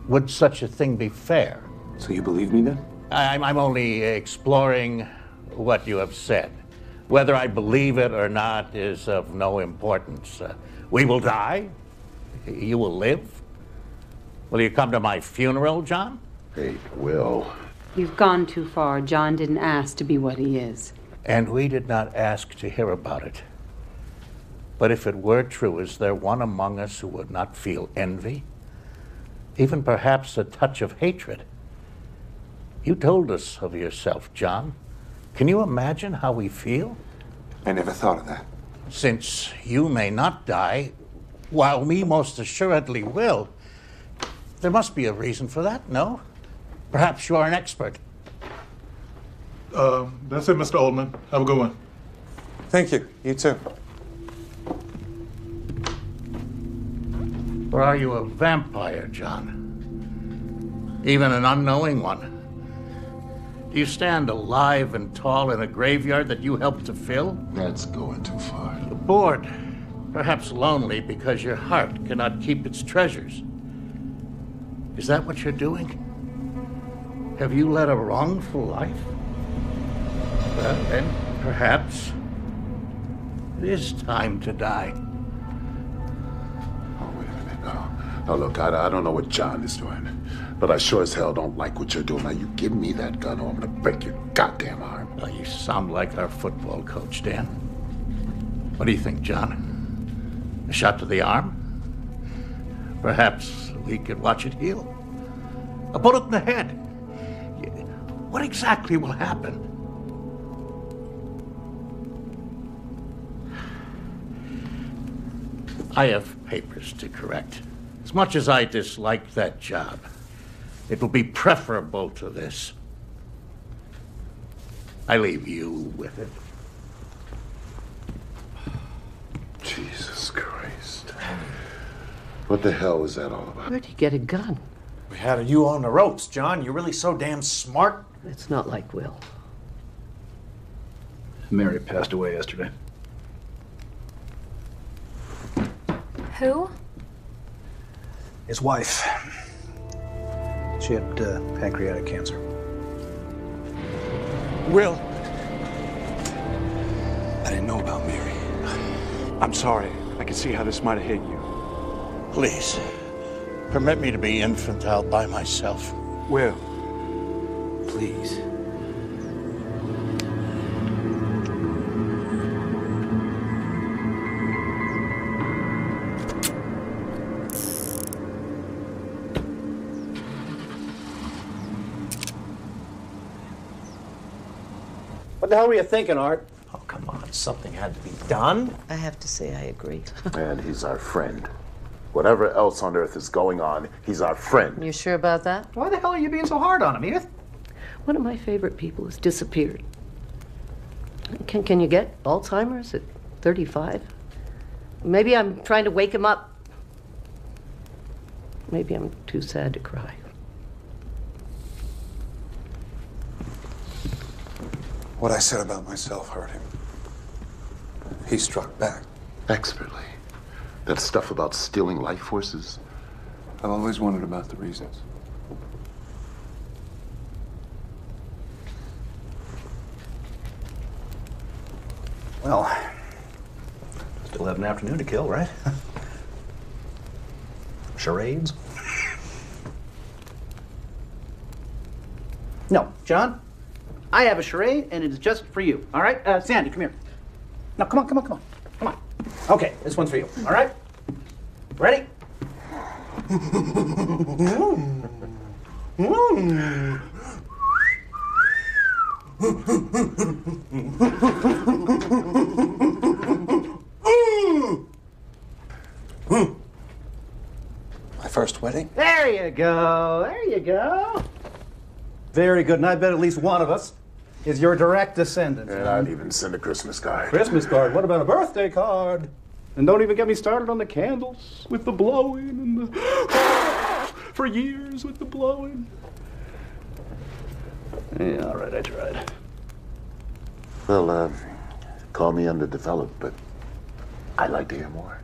would such a thing be fair? So you believe me then? I'm only exploring what you have said. Whether I believe it or not is of no importance. We will die. You will live. Will you come to my funeral, John? Hey, Will. You've gone too far. John didn't ask to be what he is. And we did not ask to hear about it. But if it were true, is there one among us who would not feel envy? Even perhaps a touch of hatred? You told us of yourself, John. Can you imagine how we feel? I never thought of that. Since you may not die, while me most assuredly will, there must be a reason for that, no? Perhaps you are an expert. That's it, Mr. Oldman. Have a good one. Thank you. You too. Or are you a vampire, John? Even an unknowing one? Do you stand alive and tall in a graveyard that you helped to fill? That's going too far. Bored, perhaps lonely because your heart cannot keep its treasures. Is that what you're doing? Have you led a wrongful life? Well, then, perhaps it is time to die. Oh, wait a minute. No, look, I don't know what John is doing, but I sure as hell don't like what you're doing. Now, you give me that gun or I'm gonna break your goddamn arm. Oh, you sound like our football coach, Dan. What do you think, John? A shot to the arm? Perhaps we could watch it heal? A bullet in the head? What exactly will happen? I have papers to correct. As much as I dislike that job, it will be preferable to this. I leave you with it. Jesus Christ. What the hell was that all about? Where'd you get a gun? We had you on the ropes, John. You're really so damn smart. It's not like Will. Mary passed away yesterday. Who? His wife. She had pancreatic cancer. Will. I didn't know about Mary. I'm sorry. I can see how this might have hit you. Please, permit me to be infantile by myself. Will. Please. What the hell were you thinking, Art? Oh, come on. Something had to be done. I have to say I agree. And he's our friend. Whatever else on earth is going on, he's our friend. You sure about that? Why the hell are you being so hard on him, Edith? One of my favorite people has disappeared. Can you get Alzheimer's at 35? Maybe I'm trying to wake him up. Maybe I'm too sad to cry. What I said about myself hurt him. He struck back. Expertly. That stuff about stealing life forces. I've always wondered about the reasons. Well, still have an afternoon to kill, right? Charades? No, John. I have a charade, and it is just for you. All right? Sandy, come here. No, come on, come on, come on. Come on. Okay, this one's for you. All right? Ready? My first wedding? There you go. There you go. Very good, and I bet at least one of us is your direct descendant. And I'd even send a Christmas card. Christmas card? What about a birthday card? And don't even get me started on the candles with the blowing and the... for years with the blowing. Yeah, all right, I tried. Well, call me underdeveloped, but I'd like to hear more.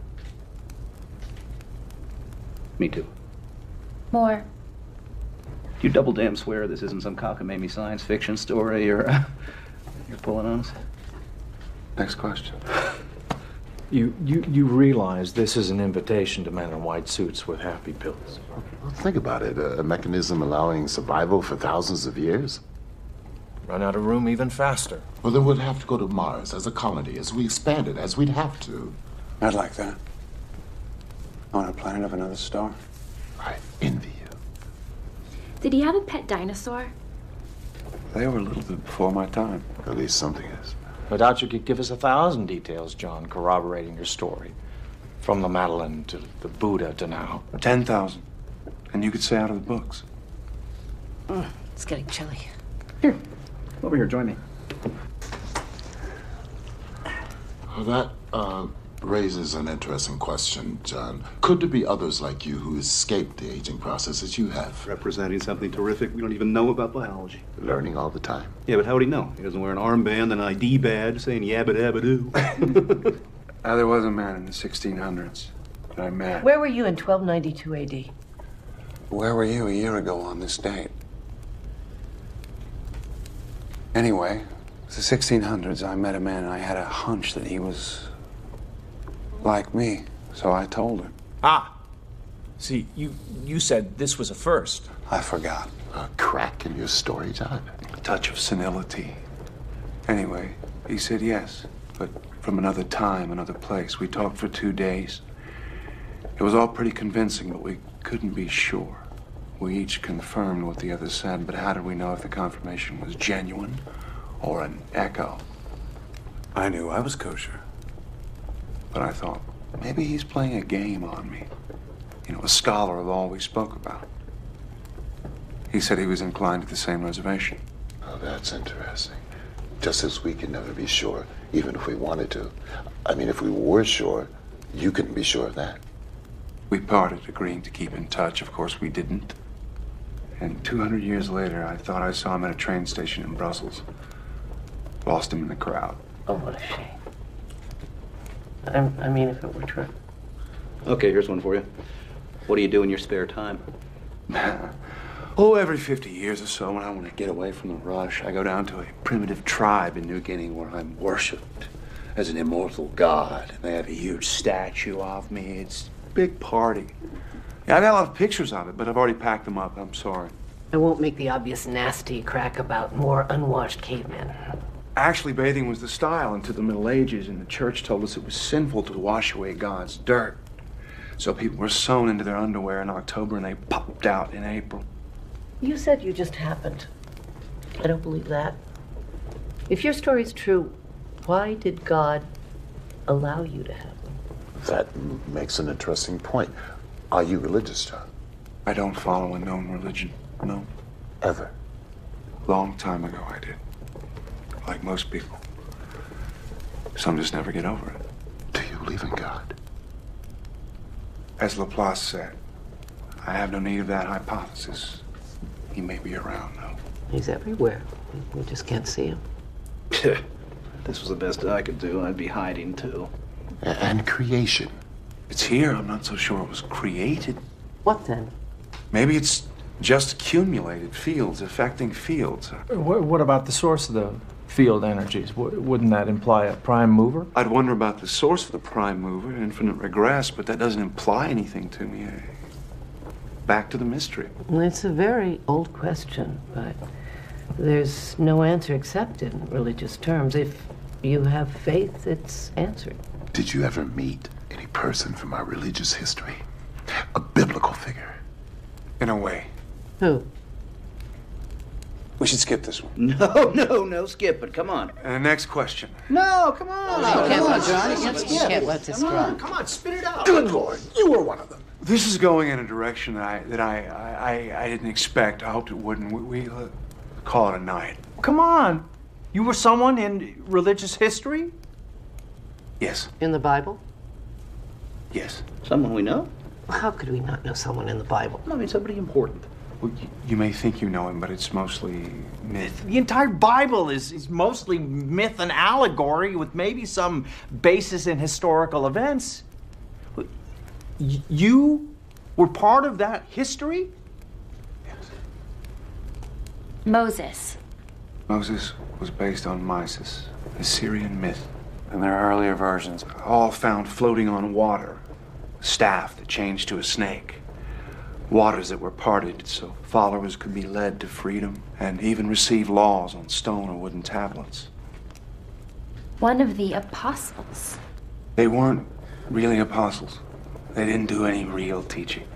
Me too. More. You double damn swear this isn't some cockamamie science fiction story you're pulling on us? Next question. You realize this is an invitation to men in white suits with happy pills. Well, think about it. A mechanism allowing survival for thousands of years. Run out of room even faster. Well, then we'd have to go to Mars as a colony, as we expand it, as we'd have to. I'd like that. On a planet of another star. I envy you. Did he have a pet dinosaur? They were a little bit before my time. At least something is. No doubt you could give us 1,000 details, John, corroborating your story. From the Madeleine to the Buddha to now. 10,000. And you could say out of the books. It's getting chilly. Here, over here, join me. Well, that raises an interesting question, John. Could there be others like you who escaped the aging process as you have? Representing something terrific we don't even know about biology. Learning all the time. Yeah, but how would he know? He doesn't wear an armband, an ID badge saying yabba dabba doo. There was a man in the 1600s that I met. Where were you in 1292 AD? Where were you a year ago on this date? Anyway, the 1600s, I met a man and I had a hunch that he was like me, so I told her. Ah! See, you said this was a first. I forgot. A crack in your story, John. A touch of senility. Anyway, he said yes, but from another time, another place. We talked for 2 days. It was all pretty convincing, but we couldn't be sure. We each confirmed what the other said, but how did we know if the confirmation was genuine or an echo? I knew I was kosher. But I thought, maybe he's playing a game on me. You know, a scholar of all we spoke about. He said he was inclined to the same reservation. Oh, that's interesting. Just as we can never be sure, even if we wanted to. I mean, if we were sure, you couldn't be sure of that. We parted, agreeing to keep in touch. Of course, we didn't. And 200 years later, I thought I saw him at a train station in Brussels. Lost him in the crowd. Oh, what a shame. I mean, if it were true. Okay, here's one for you. What do you do in your spare time? Oh, every 50 years or so, when I want to get away from the rush, I go down to a primitive tribe in New Guinea where I'm worshipped as an immortal god. They have a huge statue of me. It's a big party. Yeah, I got a lot of pictures of it, but I've already packed them up. I'm sorry. I won't make the obvious nasty crack about more unwashed cavemen. Actually, bathing was the style into the Middle Ages, and the church told us it was sinful to wash away God's dirt. So people were sewn into their underwear in October, and they popped out in April. You said you just happened. I don't believe that. If your story's true, why did God allow you to have them? That makes an interesting point. Are you religious, John? I don't follow a known religion, no. Ever? Long time ago I did. Like most people. Some just never get over it. Do you believe in God? As Laplace said, I have no need of that hypothesis. He may be around, though. He's everywhere. We just can't see him. This was the best I could do. I'd be hiding, too. And creation. It's here. I'm not so sure it was created. What then? Maybe it's just accumulated fields, affecting fields. What about the source of the field energies? Wouldn't that imply a prime mover? I'd wonder about the source of the prime mover, infinite regress, but that doesn't imply anything to me. Back to the mystery. It's a very old question, but there's no answer except in religious terms. If you have faith, it's answered. Did you ever meet any person from our religious history? A biblical figure? In a way. Who? We should skip this one. No, skip it. Come on. Next question. No, come on. You can't let this drop. Come on, spit it out. Good Lord, you were one of them. This is going in a direction that I didn't expect. I hoped it wouldn't. We call it a night. Come on. You were someone in religious history? Yes. In the Bible? Yes. Someone we know? How could we not know someone in the Bible? I mean, somebody important. Well, you may think you know him, but it's mostly myth. The entire Bible is mostly myth and allegory with maybe some basis in historical events. You were part of that history? Moses. Moses was based on Mysis, a Syrian myth. And there are earlier versions, all found floating on water. A staff that changed to a snake. Waters that were parted so followers could be led to freedom and even receive laws on stone or wooden tablets. One of the apostles. They weren't really apostles. They didn't do any real teaching.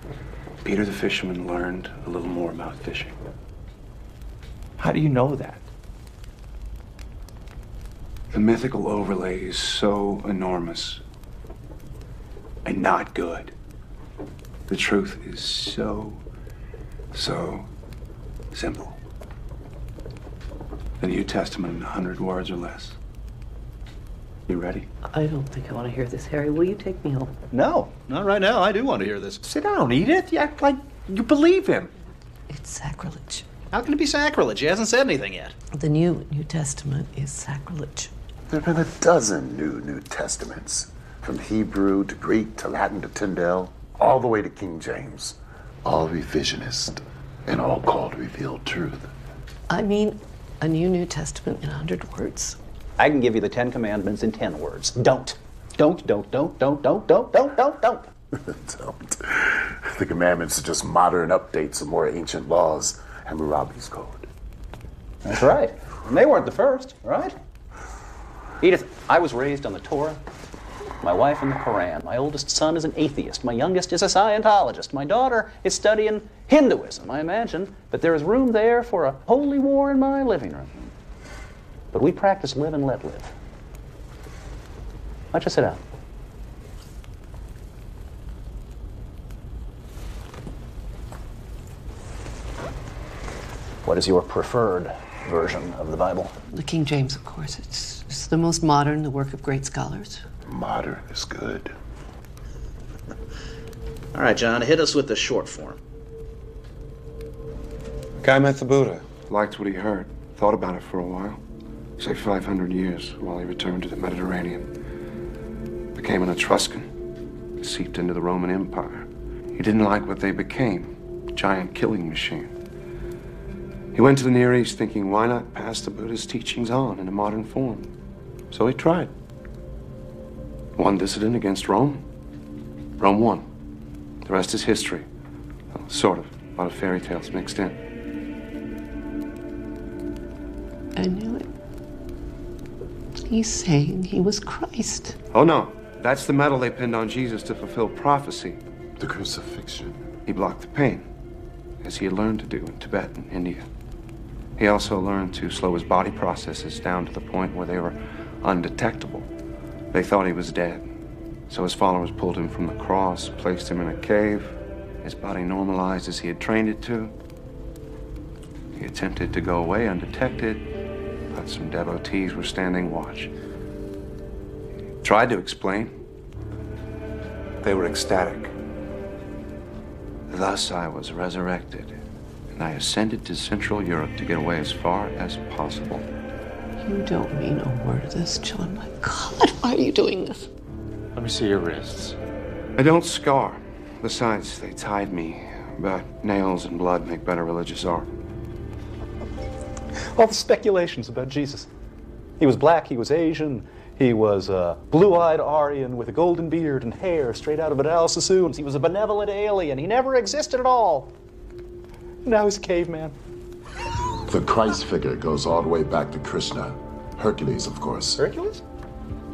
Peter the fisherman learned a little more about fishing. How do you know that? The mythical overlay is so enormous and not good. The truth is so simple. The New Testament in 100 words or less. You ready? I don't think I want to hear this, Harry. Will you take me home? No, not right now. I do want to hear this. Sit down, Edith. You act like you believe him. It's sacrilege. How can it be sacrilege? He hasn't said anything yet. The New Testament is sacrilege. There have been a dozen New Testaments. From Hebrew to Greek to Latin to Tyndale, all the way to King James. All revisionist and all called revealed truth. I mean, a New Testament in 100 words. I can give you the 10 Commandments in 10 words. Don't. Don't. Don't. The commandments are just modern updates of more ancient laws. Hammurabi's code. That's right. And they weren't the first, right? Edith, I was raised on the Torah, my wife in the Quran. My oldest son is an atheist. My youngest is a Scientologist. My daughter is studying Hinduism. I imagine that there is room there for a holy war in my living room. But we practice live and let live. Why don't you sit down? What is your preferred version of the Bible? The King James, of course. It's the most modern, the work of great scholars. Modern is good. All right, John, hit us with the short form. Guy met the Buddha, liked what he heard, thought about it for a while. Say 500 years while he returned to the Mediterranean. Became an Etruscan, seeped into the Roman Empire. He didn't like what they became, a giant killing machine. He went to the Near East thinking, why not pass the Buddha's teachings on in a modern form? So he tried. One dissident against Rome. Rome won. The rest is history. Well, sort of. A lot of fairy tales mixed in. I knew it. He's saying he was Christ. Oh, no. That's the medal they pinned on Jesus to fulfill prophecy. The crucifixion. He blocked the pain, as he had learned to do in Tibet and India. He also learned to slow his body processes down to the point where they were undetectable. They thought he was dead. So his followers pulled him from the cross, placed him in a cave. His body normalized as he had trained it to. He attempted to go away undetected, but some devotees were standing watch. He tried to explain. They were ecstatic. Thus I was resurrected, and I ascended to Central Europe to get away as far as possible. You don't mean a word of this, John. My God, why are you doing this? Let me see your wrists. I don't scar. Besides, they tied me. But nails and blood make better religious art. All the speculations about Jesus. He was black, he was Asian, he was a blue-eyed Aryan with a golden beard and hair straight out of an Al Sassoon's. He was a benevolent alien. He never existed at all. Now he's a caveman. The Christ figure goes all the way back to Krishna. Hercules, of course. Hercules?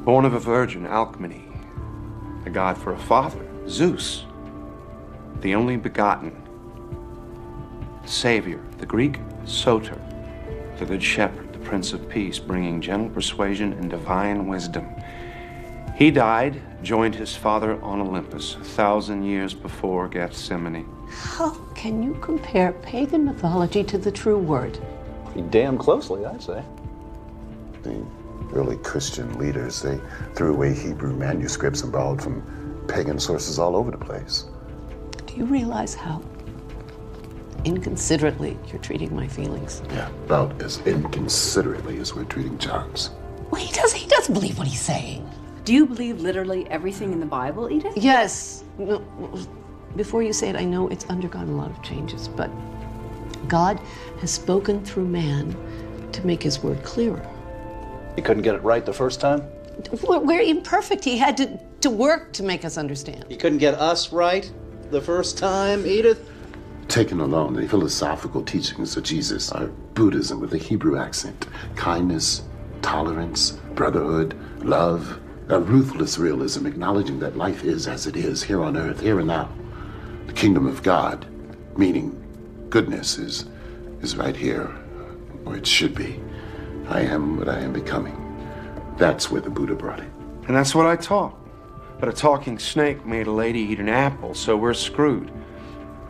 Born of a virgin, Alcmene. A god for a father, Zeus. The only begotten. Savior, the Greek, Soter. The good shepherd, the Prince of Peace, bringing gentle persuasion and divine wisdom. He died, joined his father on Olympus 1,000 years before Gethsemane. How can you compare pagan mythology to the true word? Pretty damn closely, I'd say. The early Christian leaders, they threw away Hebrew manuscripts and borrowed from pagan sources all over the place. Do you realize how inconsiderately you're treating my feelings? Yeah, about as inconsiderately as we're treating John's. Well, he doesn't believe what he's saying. Do you believe literally everything in the Bible, Edith? Yes. No, before you say it, I know it's undergone a lot of changes, but God has spoken through man to make his word clearer. You couldn't get it right the first time? We're imperfect. He had to work to make us understand. You couldn't get us right the first time, Edith? Taken alone, the philosophical teachings of Jesus are Buddhism with a Hebrew accent. Kindness, tolerance, brotherhood, love, a ruthless realism, acknowledging that life is as it is, here on earth, here and now. The kingdom of God, meaning goodness, is right here, where it should be. I am what I am becoming. That's where the Buddha brought it. And that's what I taught. But a talking snake made a lady eat an apple, so we're screwed.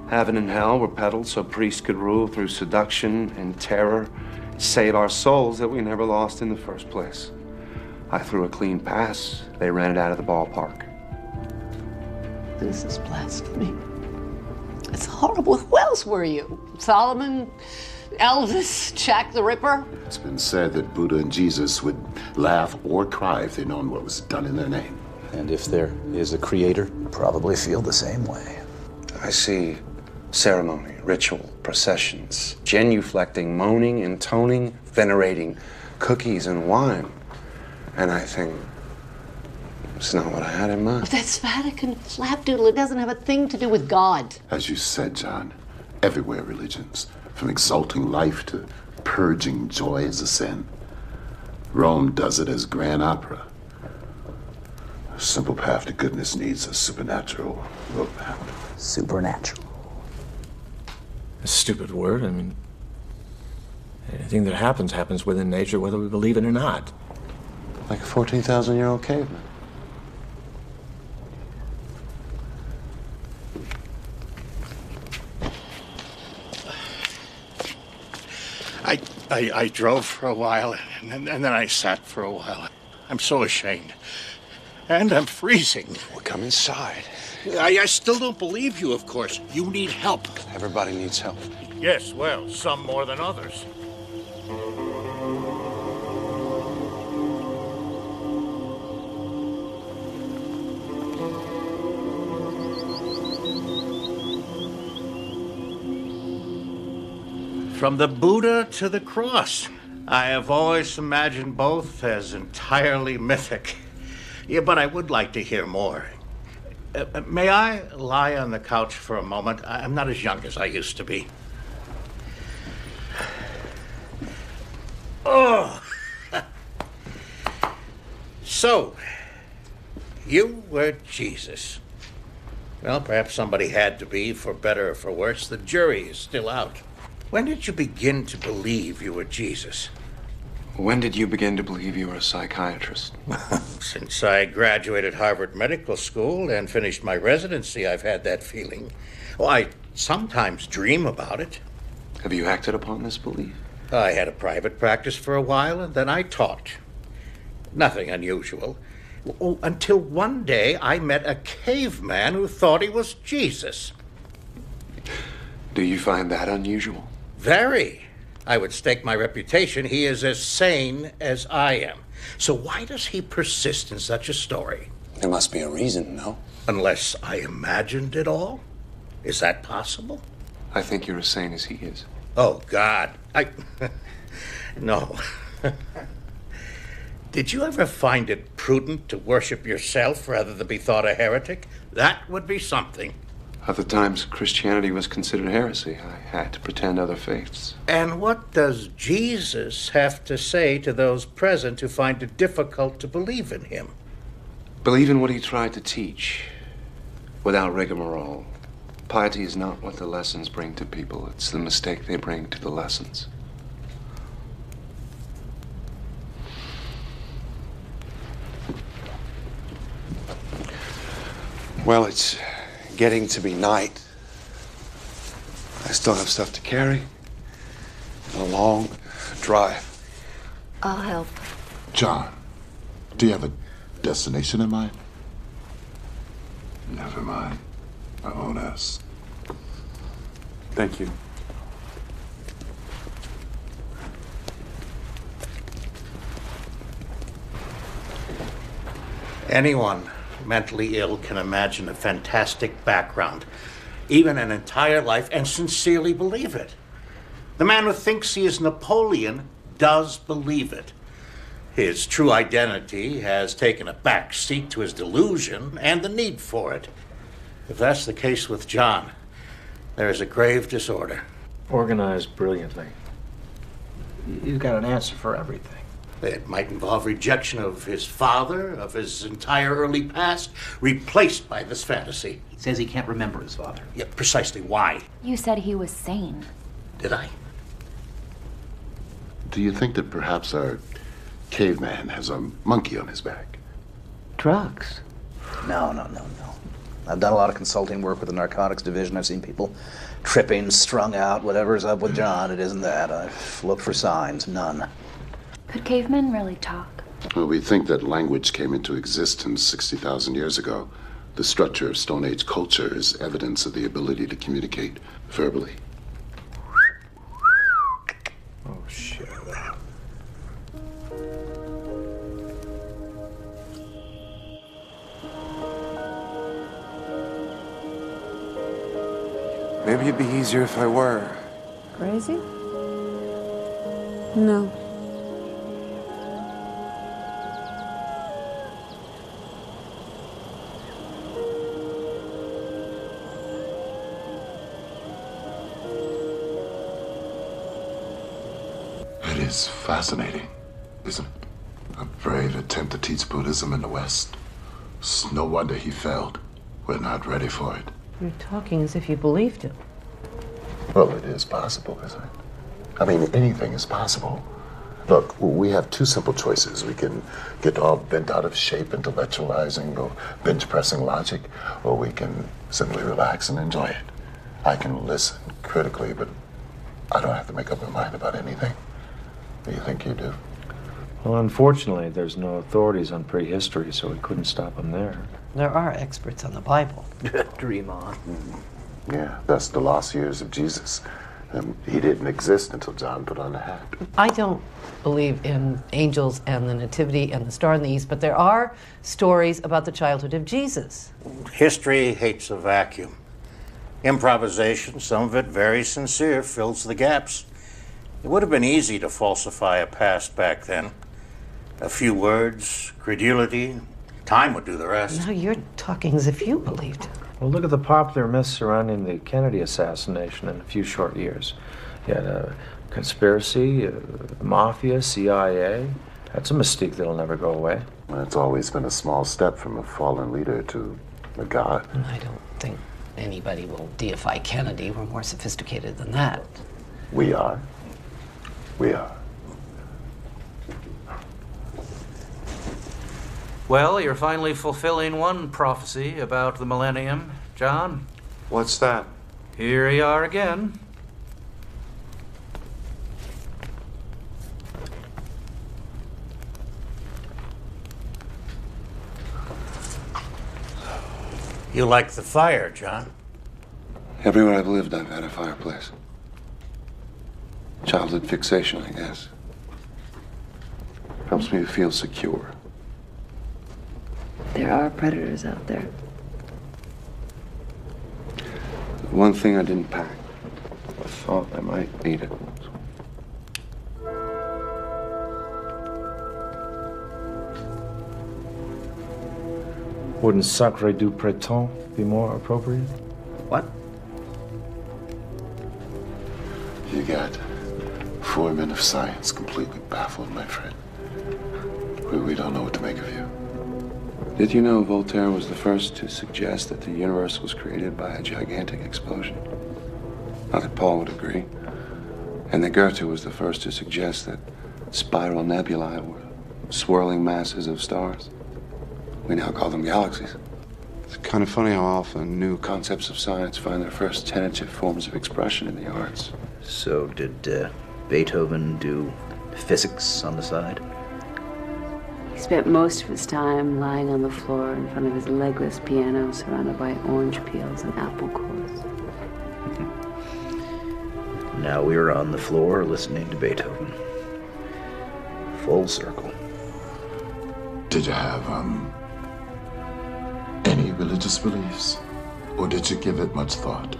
Heaven and hell were peddled so priests could rule through seduction and terror, save our souls that we never lost in the first place. I threw a clean pass. They ran it out of the ballpark. This is blasphemy. It's horrible. Who else were you? Solomon, Elvis, Jack the Ripper? It's been said that Buddha and Jesus would laugh or cry if they'd known what was done in their name. And if there is a creator, probably feel the same way. I see ceremony, ritual, processions, genuflecting, moaning, intoning, venerating cookies and wine. And I think it's not what I had in mind. That's Vatican flapdoodle. It doesn't have a thing to do with God. As you said, John, everywhere religions, from exalting life to purging joy as a sin. Rome does it as grand opera. A simple path to goodness needs a supernatural roadmap. Supernatural. A stupid word. I mean, anything that happens within nature, whether we believe it or not. Like a 14,000-year-old caveman. I drove for a while, and then I sat for a while. I'm so ashamed. And I'm freezing. Well, come inside. I still don't believe you, of course. You need help. Everybody needs help. Yes, well, some more than others. From the Buddha to the cross. I have always imagined both as entirely mythic. Yeah, but I would like to hear more. May I lie on the couch for a moment? I'm not as young as I used to be. Oh! So, you were Jesus. Well, perhaps somebody had to be, for better or for worse. The jury is still out. When did you begin to believe you were Jesus? When did you begin to believe you were a psychiatrist? Since I graduated Harvard Medical School and finished my residency, I've had that feeling. Oh, I sometimes dream about it. Have you acted upon this belief? I had a private practice for a while, and then I taught. Nothing unusual. Oh, until one day I met a caveman who thought he was Jesus. Do you find that unusual? Very. I would stake my reputation he is as sane as I am. So why does he persist in such a story? There must be a reason, no? Unless I imagined it all? Is that possible? I think you're as sane as he is. Oh, God. No. Did you ever find it prudent to worship yourself rather than be thought a heretic? That would be something. Other times, Christianity was considered heresy. I had to pretend other faiths. And what does Jesus have to say to those present who find it difficult to believe in him? Believe in what he tried to teach, without rigmarole. Piety is not what the lessons bring to people. It's the mistake they bring to the lessons. Well, it's getting to be night. I still have stuff to carry. And a long drive. I'll help. John, do you have a destination in mind? Never mind. I own us. Thank you. Anyone mentally ill can imagine a fantastic background, even an entire life, and sincerely believe it. The man who thinks he is Napoleon does believe it. His true identity has taken a back seat to his delusion and the need for it. If that's the case with John, there is a grave disorder. Organized brilliantly. You've got an answer for everything. It might involve rejection of his father, of his entire early past, replaced by this fantasy. He says he can't remember his father. Yeah, precisely why. You said he was sane. Did I? Do you think that perhaps our caveman has a monkey on his back? Drugs? No. I've done a lot of consulting work with the narcotics division. I've seen people tripping, strung out, whatever's up with John. It isn't that. I've looked for signs. None. Could cavemen really talk? Well, we think that language came into existence 60,000 years ago. The structure of Stone Age culture is evidence of the ability to communicate verbally. Oh, shit. Maybe it'd be easier if I were. Crazy? No. It is fascinating, isn't it? A brave attempt to teach Buddhism in the West. It's no wonder he failed. We're not ready for it. You're talking as if you believed it. Well, it is possible, isn't it? I mean, anything is possible. Look, we have two simple choices. We can get all bent out of shape intellectualizing or bench pressing logic, or we can simply relax and enjoy it. I can listen critically, but I don't have to make up my mind about anything. Do you think you do? Well, unfortunately, there's no authorities on prehistory, so we couldn't stop them there. There are experts on the Bible. Dream on. Yeah, that's the lost years of Jesus. He didn't exist until John put on the hat. I don't believe in angels and the nativity and the star in the east, but there are stories about the childhood of Jesus. History hates a vacuum. Improvisation, some of it very sincere, fills the gaps. It would have been easy to falsify a past back then. A few words, credulity, time would do the rest. Now you're talking as if you believed it. Well, look at the popular myths surrounding the Kennedy assassination in a few short years. You had a conspiracy, mafia, CIA. That's a mystique that'll never go away. Well, it's always been a small step from a fallen leader to a god. I don't think anybody will deify Kennedy. We're more sophisticated than that. We are. We are. Well, you're finally fulfilling one prophecy about the millennium, John. What's that? Here you are again. You like the fire, John? Everywhere I've lived, I've had a fireplace. Childhood fixation, I guess. Helps me to feel secure. There are predators out there. One thing I didn't pack. I thought I might need it. Wouldn't Sacre du Printemps be more appropriate? What? You got 4 men of science completely baffled, my friend. We don't know what to make of you. Did you know Voltaire was the first to suggest that the universe was created by a gigantic explosion? Not that Paul would agree. And that Goethe was the first to suggest that spiral nebulae were swirling masses of stars. We now call them galaxies. It's kind of funny how often new concepts of science find their first tentative forms of expression in the arts. So did Beethoven do physics on the side? He spent most of his time lying on the floor in front of his legless piano surrounded by orange peels and apple cores. Now we're on the floor listening to Beethoven. Full circle. Did you have, any religious beliefs? Or did you give it much thought?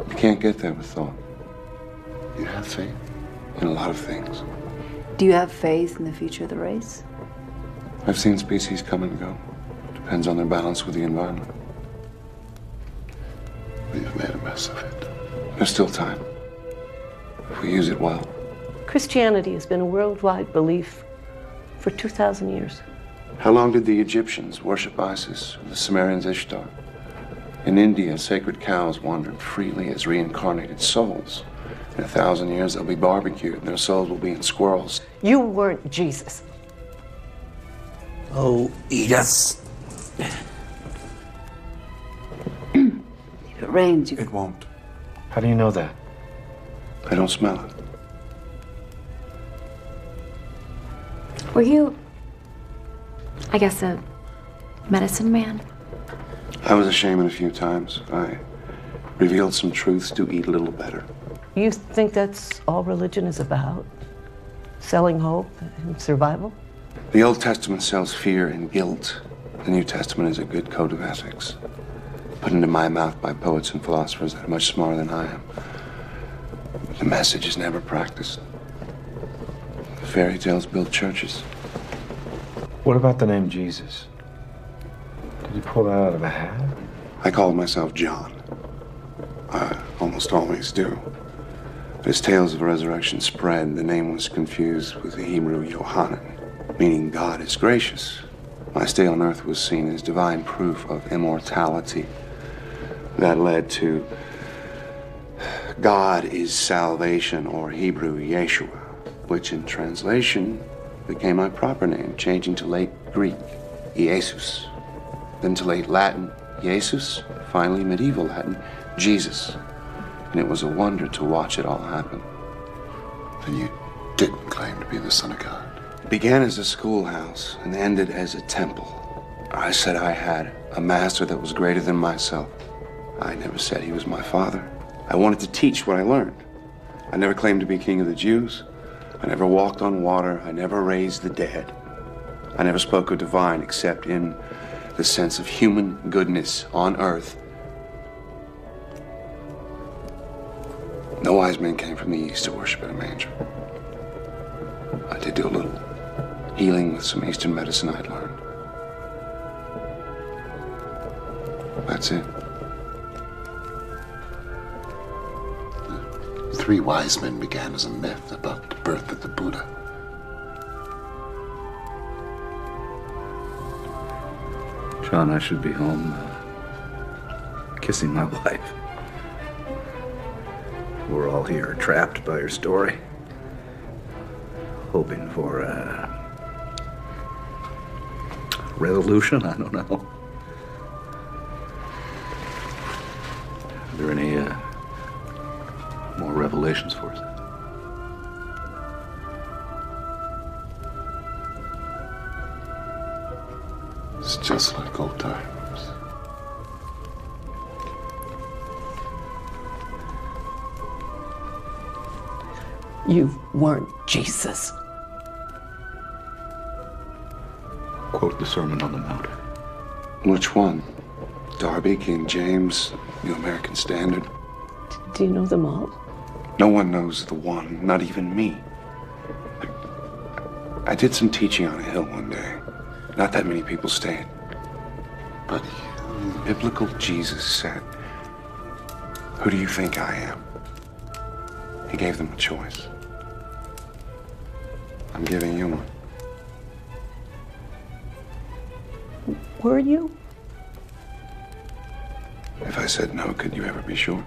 You can't get there with thought. You have faith? In a lot of things. Do you have faith in the future of the race? I've seen species come and go. Depends on their balance with the environment. We've made a mess of it. There's still time. If we use it well. Christianity has been a worldwide belief for 2,000 years. How long did the Egyptians worship Isis, or the Sumerians Ishtar? In India, sacred cows wandered freely as reincarnated souls. In 1,000 years, they'll be barbecued, and their souls will be in squirrels. You weren't Jesus. Oh, Edith. If it rains, you... It won't. How do you know that? I don't smell it. Were you, I guess, a medicine man? I was a shaman a few times. I revealed some truths to eat a little better. You think that's all religion is about? Selling hope and survival? The Old Testament sells fear and guilt. The New Testament is a good code of ethics, put into my mouth by poets and philosophers that are much smarter than I am. The message is never practiced. The fairy tales build churches. What about the name Jesus? Did you pull that out of a hat? I called myself John. I almost always do. As tales of resurrection spread, the name was confused with the Hebrew Yohanan, meaning God is gracious. My stay on earth was seen as divine proof of immortality. That led to God is salvation, or Hebrew Yeshua, which in translation became my proper name, changing to late Greek, Jesus, then to late Latin, Jesus, finally medieval Latin, Jesus. And it was a wonder to watch it all happen. And you didn't claim to be the Son of God. It began as a schoolhouse and ended as a temple. I said I had a master that was greater than myself. I never said he was my father. I wanted to teach what I learned. I never claimed to be king of the Jews. I never walked on water. I never raised the dead. I never spoke of divine except in the sense of human goodness on earth. No wise men came from the east to worship at a manger. I did do a little healing with some Eastern medicine I'd learned. That's it. The 3 wise men began as a myth about the birth of the Buddha. John, I should be home kissing my wife. We're all here trapped by your story, hoping for a resolution. I don't know. Are there any more revelations for us? It's just like old times. You weren't Jesus. Quote the Sermon on the Mount. Which one? Darby, King James, New American Standard? Do you know them all? No one knows the one, not even me. I did some teaching on a hill one day. Not that many people stayed. But biblical Jesus said, "Who do you think I am?" He gave them a choice. I'm giving you one. Were you? If I said no, could you ever be sure?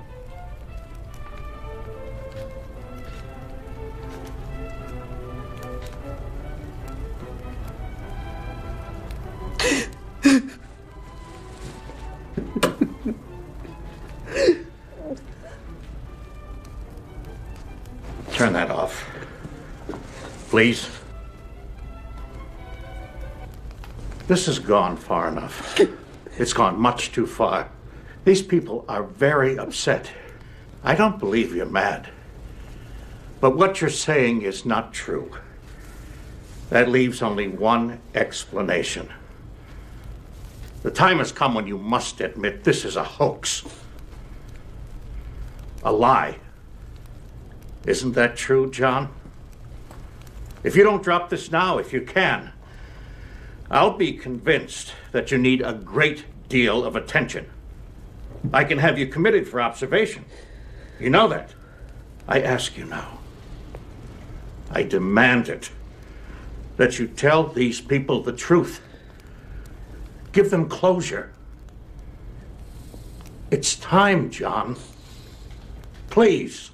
Turn that off. Please. This has gone far enough. It's gone much too far. These people are very upset. I don't believe you're mad. But what you're saying is not true. That leaves only one explanation. The time has come when you must admit this is a hoax. A lie. Isn't that true, John? If you don't drop this now, if you can, I'll be convinced that you need a great deal of attention. I can have you committed for observation. You know that. I ask you now. I demand it. That you tell these people the truth. Give them closure. It's time, John. Please.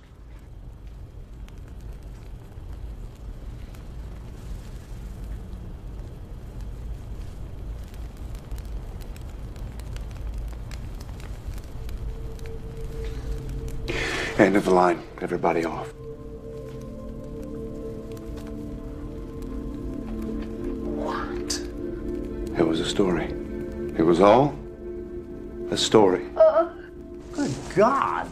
End of the line. Everybody off. What? It was a story. It was all a story. Good God.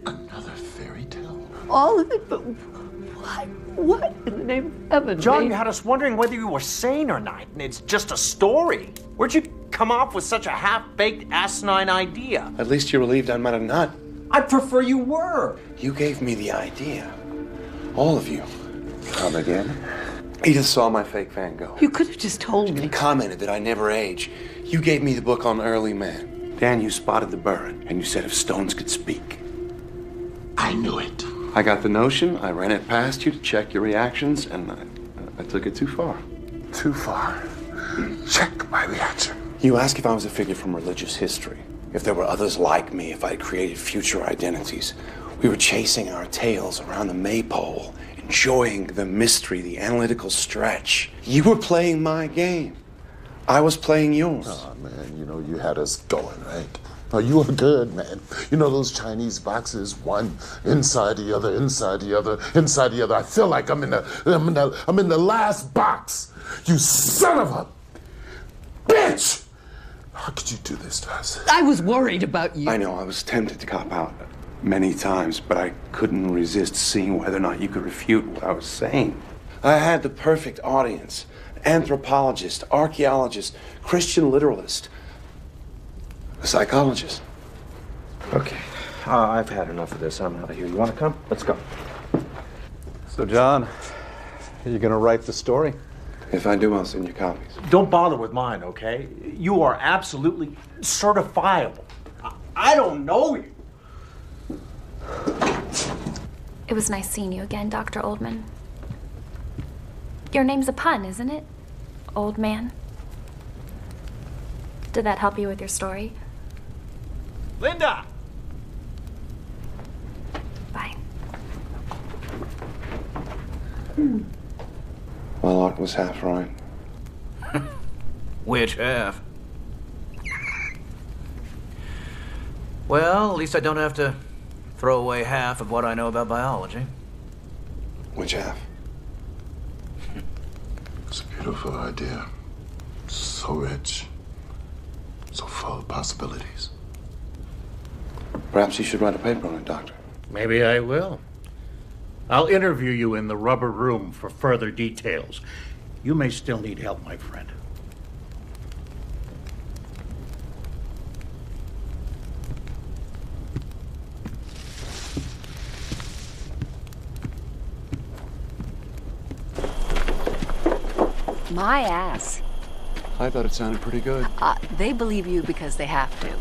Another fairy tale? All of it, but what? What in the name of heaven? John, made- you had us wondering whether you were sane or not, and it's just a story. Where'd you come off with such a half-baked, asinine idea? At least you're relieved I might have not. I'd prefer you were. You gave me the idea. All of you. Come again? Edith saw my fake Van Gogh. You could have just told me. Commented that I never age. You gave me the book on early man. Dan, you spotted the bird, and you said if stones could speak. I knew it. I got the notion, I ran it past you to check your reactions, and I took it too far. Too far. Check my reaction. You asked if I was a figure from religious history, if there were others like me, if I had created future identities. We were chasing our tails around the maypole, enjoying the mystery, the analytical stretch. You were playing my game. I was playing yours. Oh, man, you know, you had us going, right? Oh, you were good, man. You know those Chinese boxes, one inside the other, inside the other, inside the other. I feel like I'm in the last box. You son of a bitch! How could you do this to us? I was worried about you. I know, I was tempted to cop out many times, but I couldn't resist seeing whether or not you could refute what I was saying. I had the perfect audience. Anthropologist, archaeologist, Christian literalist, a psychologist. Okay, I've had enough of this. I'm out of here. You want to come? Let's go. So, John, are you going to write the story? If I do, I'll send you copies. Don't bother with mine, okay? You are absolutely certifiable. I don't know you. It was nice seeing you again, Dr. Oldman. Your name's a pun, isn't it? Old man. Did that help you with your story? Linda! Well, Art was half right. Which half? Well, at least I don't have to throw away half of what I know about biology. Which half? It's a beautiful idea. So rich. So full of possibilities. Perhaps you should write a paper on it, Doctor. Maybe I will. I'll interview you in the rubber room for further details. You may still need help, my friend. My ass. I thought it sounded pretty good. They believe you because they have to.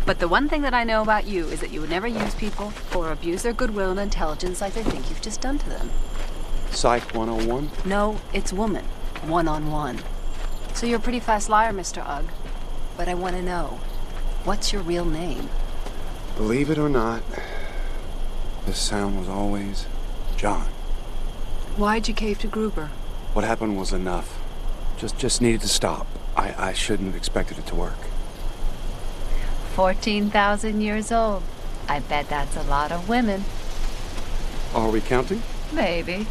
But the one thing that I know about you is that you would never use people or abuse their goodwill and intelligence like they think you've just done to them. Psych 101? No, it's woman. One-on-one. So you're a pretty fast liar, Mr. Ugg. But I want to know, what's your real name? Believe it or not, this sound was always John. Why'd you cave to Gruber? What happened was enough. Just needed to stop. I shouldn't have expected it to work. 14,000 years old. I bet that's a lot of women. Are we counting? Maybe.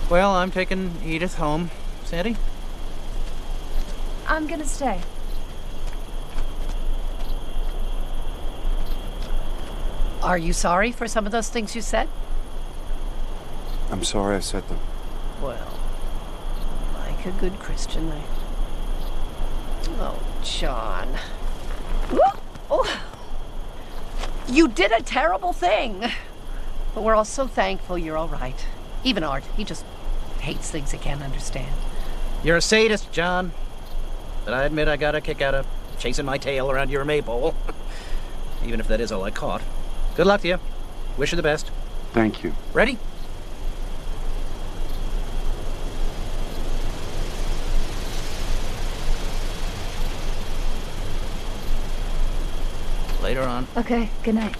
Well, I'm taking Edith home. Sandy? I'm gonna stay. Are you sorry for some of those things you said? I'm sorry I said them. Well, like a good Christian, Oh, John. Oh. You did a terrible thing. But we're all so thankful you're all right. Even Art, he just hates things he can't understand. You're a sadist, John. But I admit I got a kick out of chasing my tail around your maypole. Even if that is all I caught. Good luck to you. Wish you the best. Thank you. Ready? Later on. Okay, good night.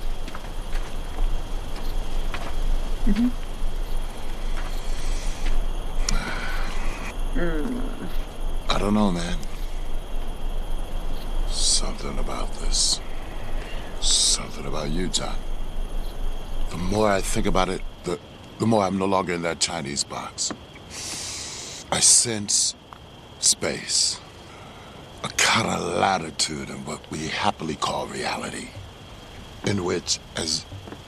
I don't know, man. Something about this. Something about you, John. The more I think about it, the more I'm no longer in that Chinese box. I sense space. A kind of latitude in what we happily call reality. In which, as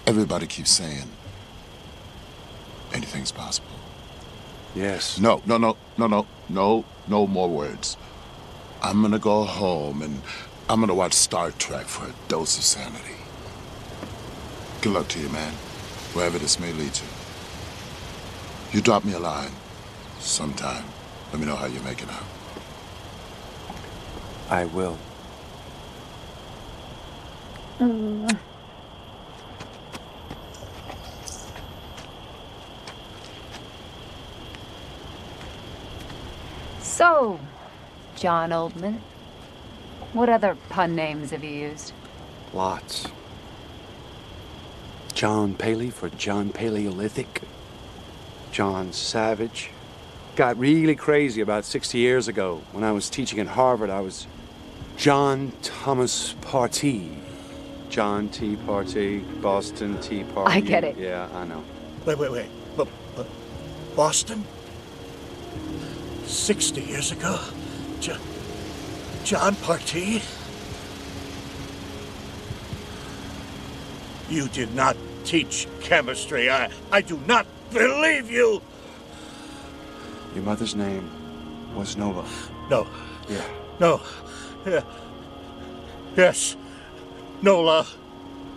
everybody keeps saying, anything's possible. Yes. No more words. I'm gonna go home and I'm gonna watch Star Trek for a dose of sanity. Good luck to you, man, wherever this may lead you. You drop me a line sometime. Let me know how you're making out. I will. So, John Oldman, what other pun names have you used? Lots. John Paley for John Paleolithic. John Savage. Got really crazy about 60 years ago. When I was teaching at Harvard, I was John Thomas Partee. John T. Partee, Boston Tea Party. I get it. Yeah, I know. Wait. But Boston? 60 years ago? John Partee? You did not teach chemistry. I do not believe you! Your mother's name was Nova. No. Yeah. No. Yeah. Yes. Nola.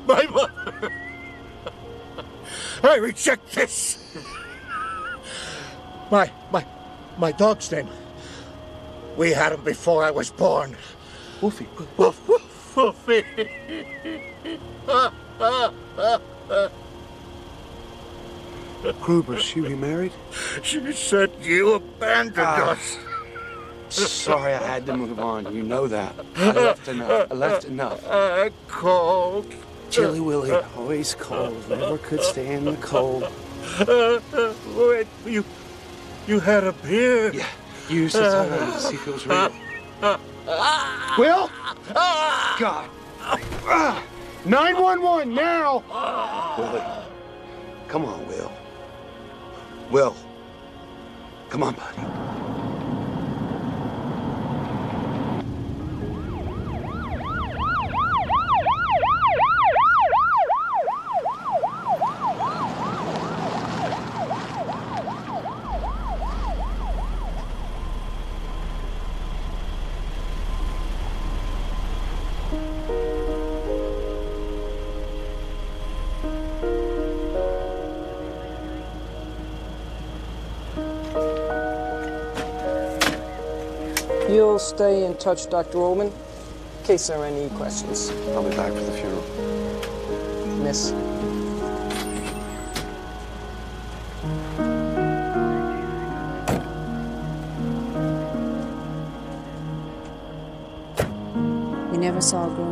My mother. I reject this. My dog's name. We had him before I was born. Wolfie. Wolfie. Gruber, she remarried? She said you abandoned us. Sorry, I had to move on. You know that. I left enough. I called Chilly Willy, always cold, never could stand the cold. Wait, you had a beer? Yeah, you used to tell me to see if it was real. Will? God. 911 now! Willie, come on, Will. Will, come on, buddy. You'll stay in touch, Dr. Ullman, in case there are any questions. I'll be back for the funeral. Miss. We never saw a girl